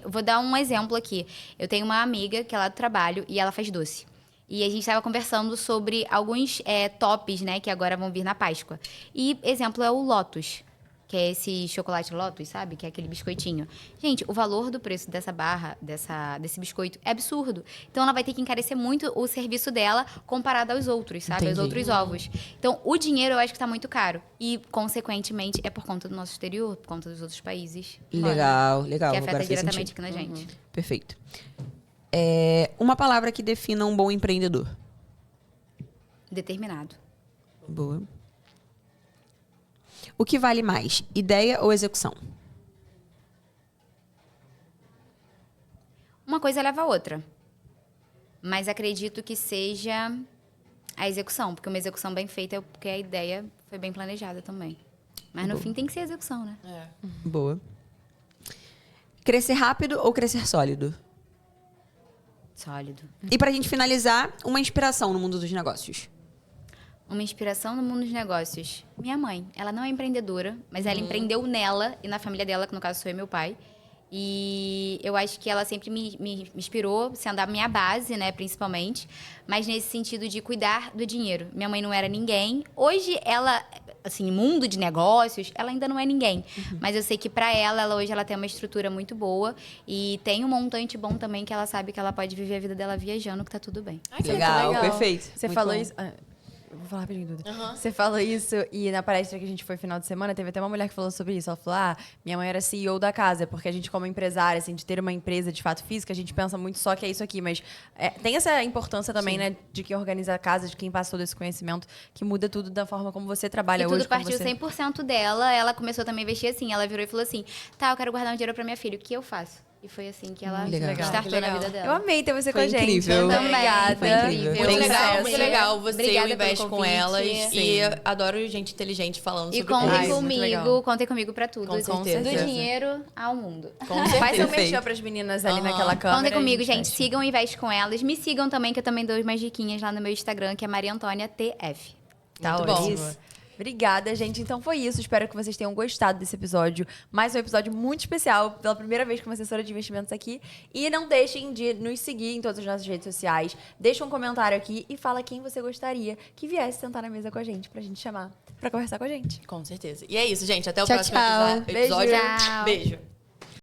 Vou dar um exemplo aqui. Eu tenho uma amiga que é lá do trabalho e ela faz doce. E a gente estava conversando sobre alguns tops, né, que agora vão vir na Páscoa. E exemplo é o Lotus, que é esse chocolate Lotus, sabe? Que é aquele biscoitinho. Gente, o valor do preço dessa barra, desse biscoito, é absurdo. Então, ela vai ter que encarecer muito o serviço dela comparado aos outros, sabe? Aos Entendi. outros ovos. Então, o dinheiro eu acho que tá muito caro. E, consequentemente, é por conta do nosso exterior, por conta dos outros países. Legal, legal. Que Agora afeta fez diretamente sentido. aqui na gente. Perfeito. Uma palavra que defina um bom empreendedor. Determinado. Boa. O que vale mais, ideia ou execução? Uma coisa leva a outra. Mas acredito que seja a execução. Porque uma execução bem feita é porque a ideia foi bem planejada também. Mas no fim tem que ser a execução, né? Boa. Crescer rápido ou crescer sólido? Sólido. E pra gente finalizar, uma inspiração no mundo dos negócios. Uma inspiração no mundo dos negócios. Minha mãe, ela não é empreendedora, mas ela empreendeu nela e na família dela, que no caso sou eu e meu pai. E eu acho que ela sempre me inspirou, sendo a minha base, né, principalmente. Mas nesse sentido de cuidar do dinheiro. Minha mãe não era ninguém. Hoje, ela, assim, mundo de negócios, ela ainda não é ninguém. Mas eu sei que pra ela, hoje, ela tem uma estrutura muito boa. E tem um montante bom também, que ela sabe que ela pode viver a vida dela viajando, que tá tudo bem. Ai, que Legal, perfeito. Você Muito falou bom. isso... eu vou falar rapidinho, Duda. Aham. Você falou isso e na palestra que a gente foi final de semana, teve até uma mulher que falou sobre isso. Ela falou, minha mãe era CEO da casa, porque a gente como empresária, assim, de ter uma empresa de fato física, a gente pensa muito só que é isso aqui, mas tem essa importância também, né, de quem organiza a casa, de quem passa todo esse conhecimento, que muda tudo da forma como você trabalha E hoje. tudo partiu como você... 100% dela. Ela começou também a investir assim. Ela virou e falou assim, tá, eu quero guardar um dinheiro pra minha filha. O que eu faço? E foi assim que ela Legal. startou na vida Eu dela. amei ter você Foi com a gente. incrível. Muito Também, obrigada. foi incrível. Muito Tem legal, sucesso. muito legal. Você Obrigada pelo investe com convite. elas. E Sim. adoro gente inteligente falando E sobre contem Ai, muito legal. contem comigo pra tudo. Com certeza. Do dinheiro ao mundo. Com Faz seu certeza. merchan pras meninas ali naquela câmera. Contem comigo, e gente. fecha. Sigam e Investe com elas. Me sigam também, que eu também dou umas diquinhas lá no meu Instagram, que é Maria Antônia TF. Tá Muito bom. ótimo. Obrigada, gente. Então foi isso. Espero que vocês tenham gostado desse episódio. Mais um episódio muito especial, pela primeira vez como assessora de investimentos aqui. E não deixem de nos seguir em todas as nossas redes sociais. Deixa um comentário aqui e fala quem você gostaria que viesse sentar na mesa com a gente, pra gente chamar pra conversar com a gente. Com certeza. E é isso, gente. Até o Tchau, próximo tchau. episódio. Beijo. Beijo.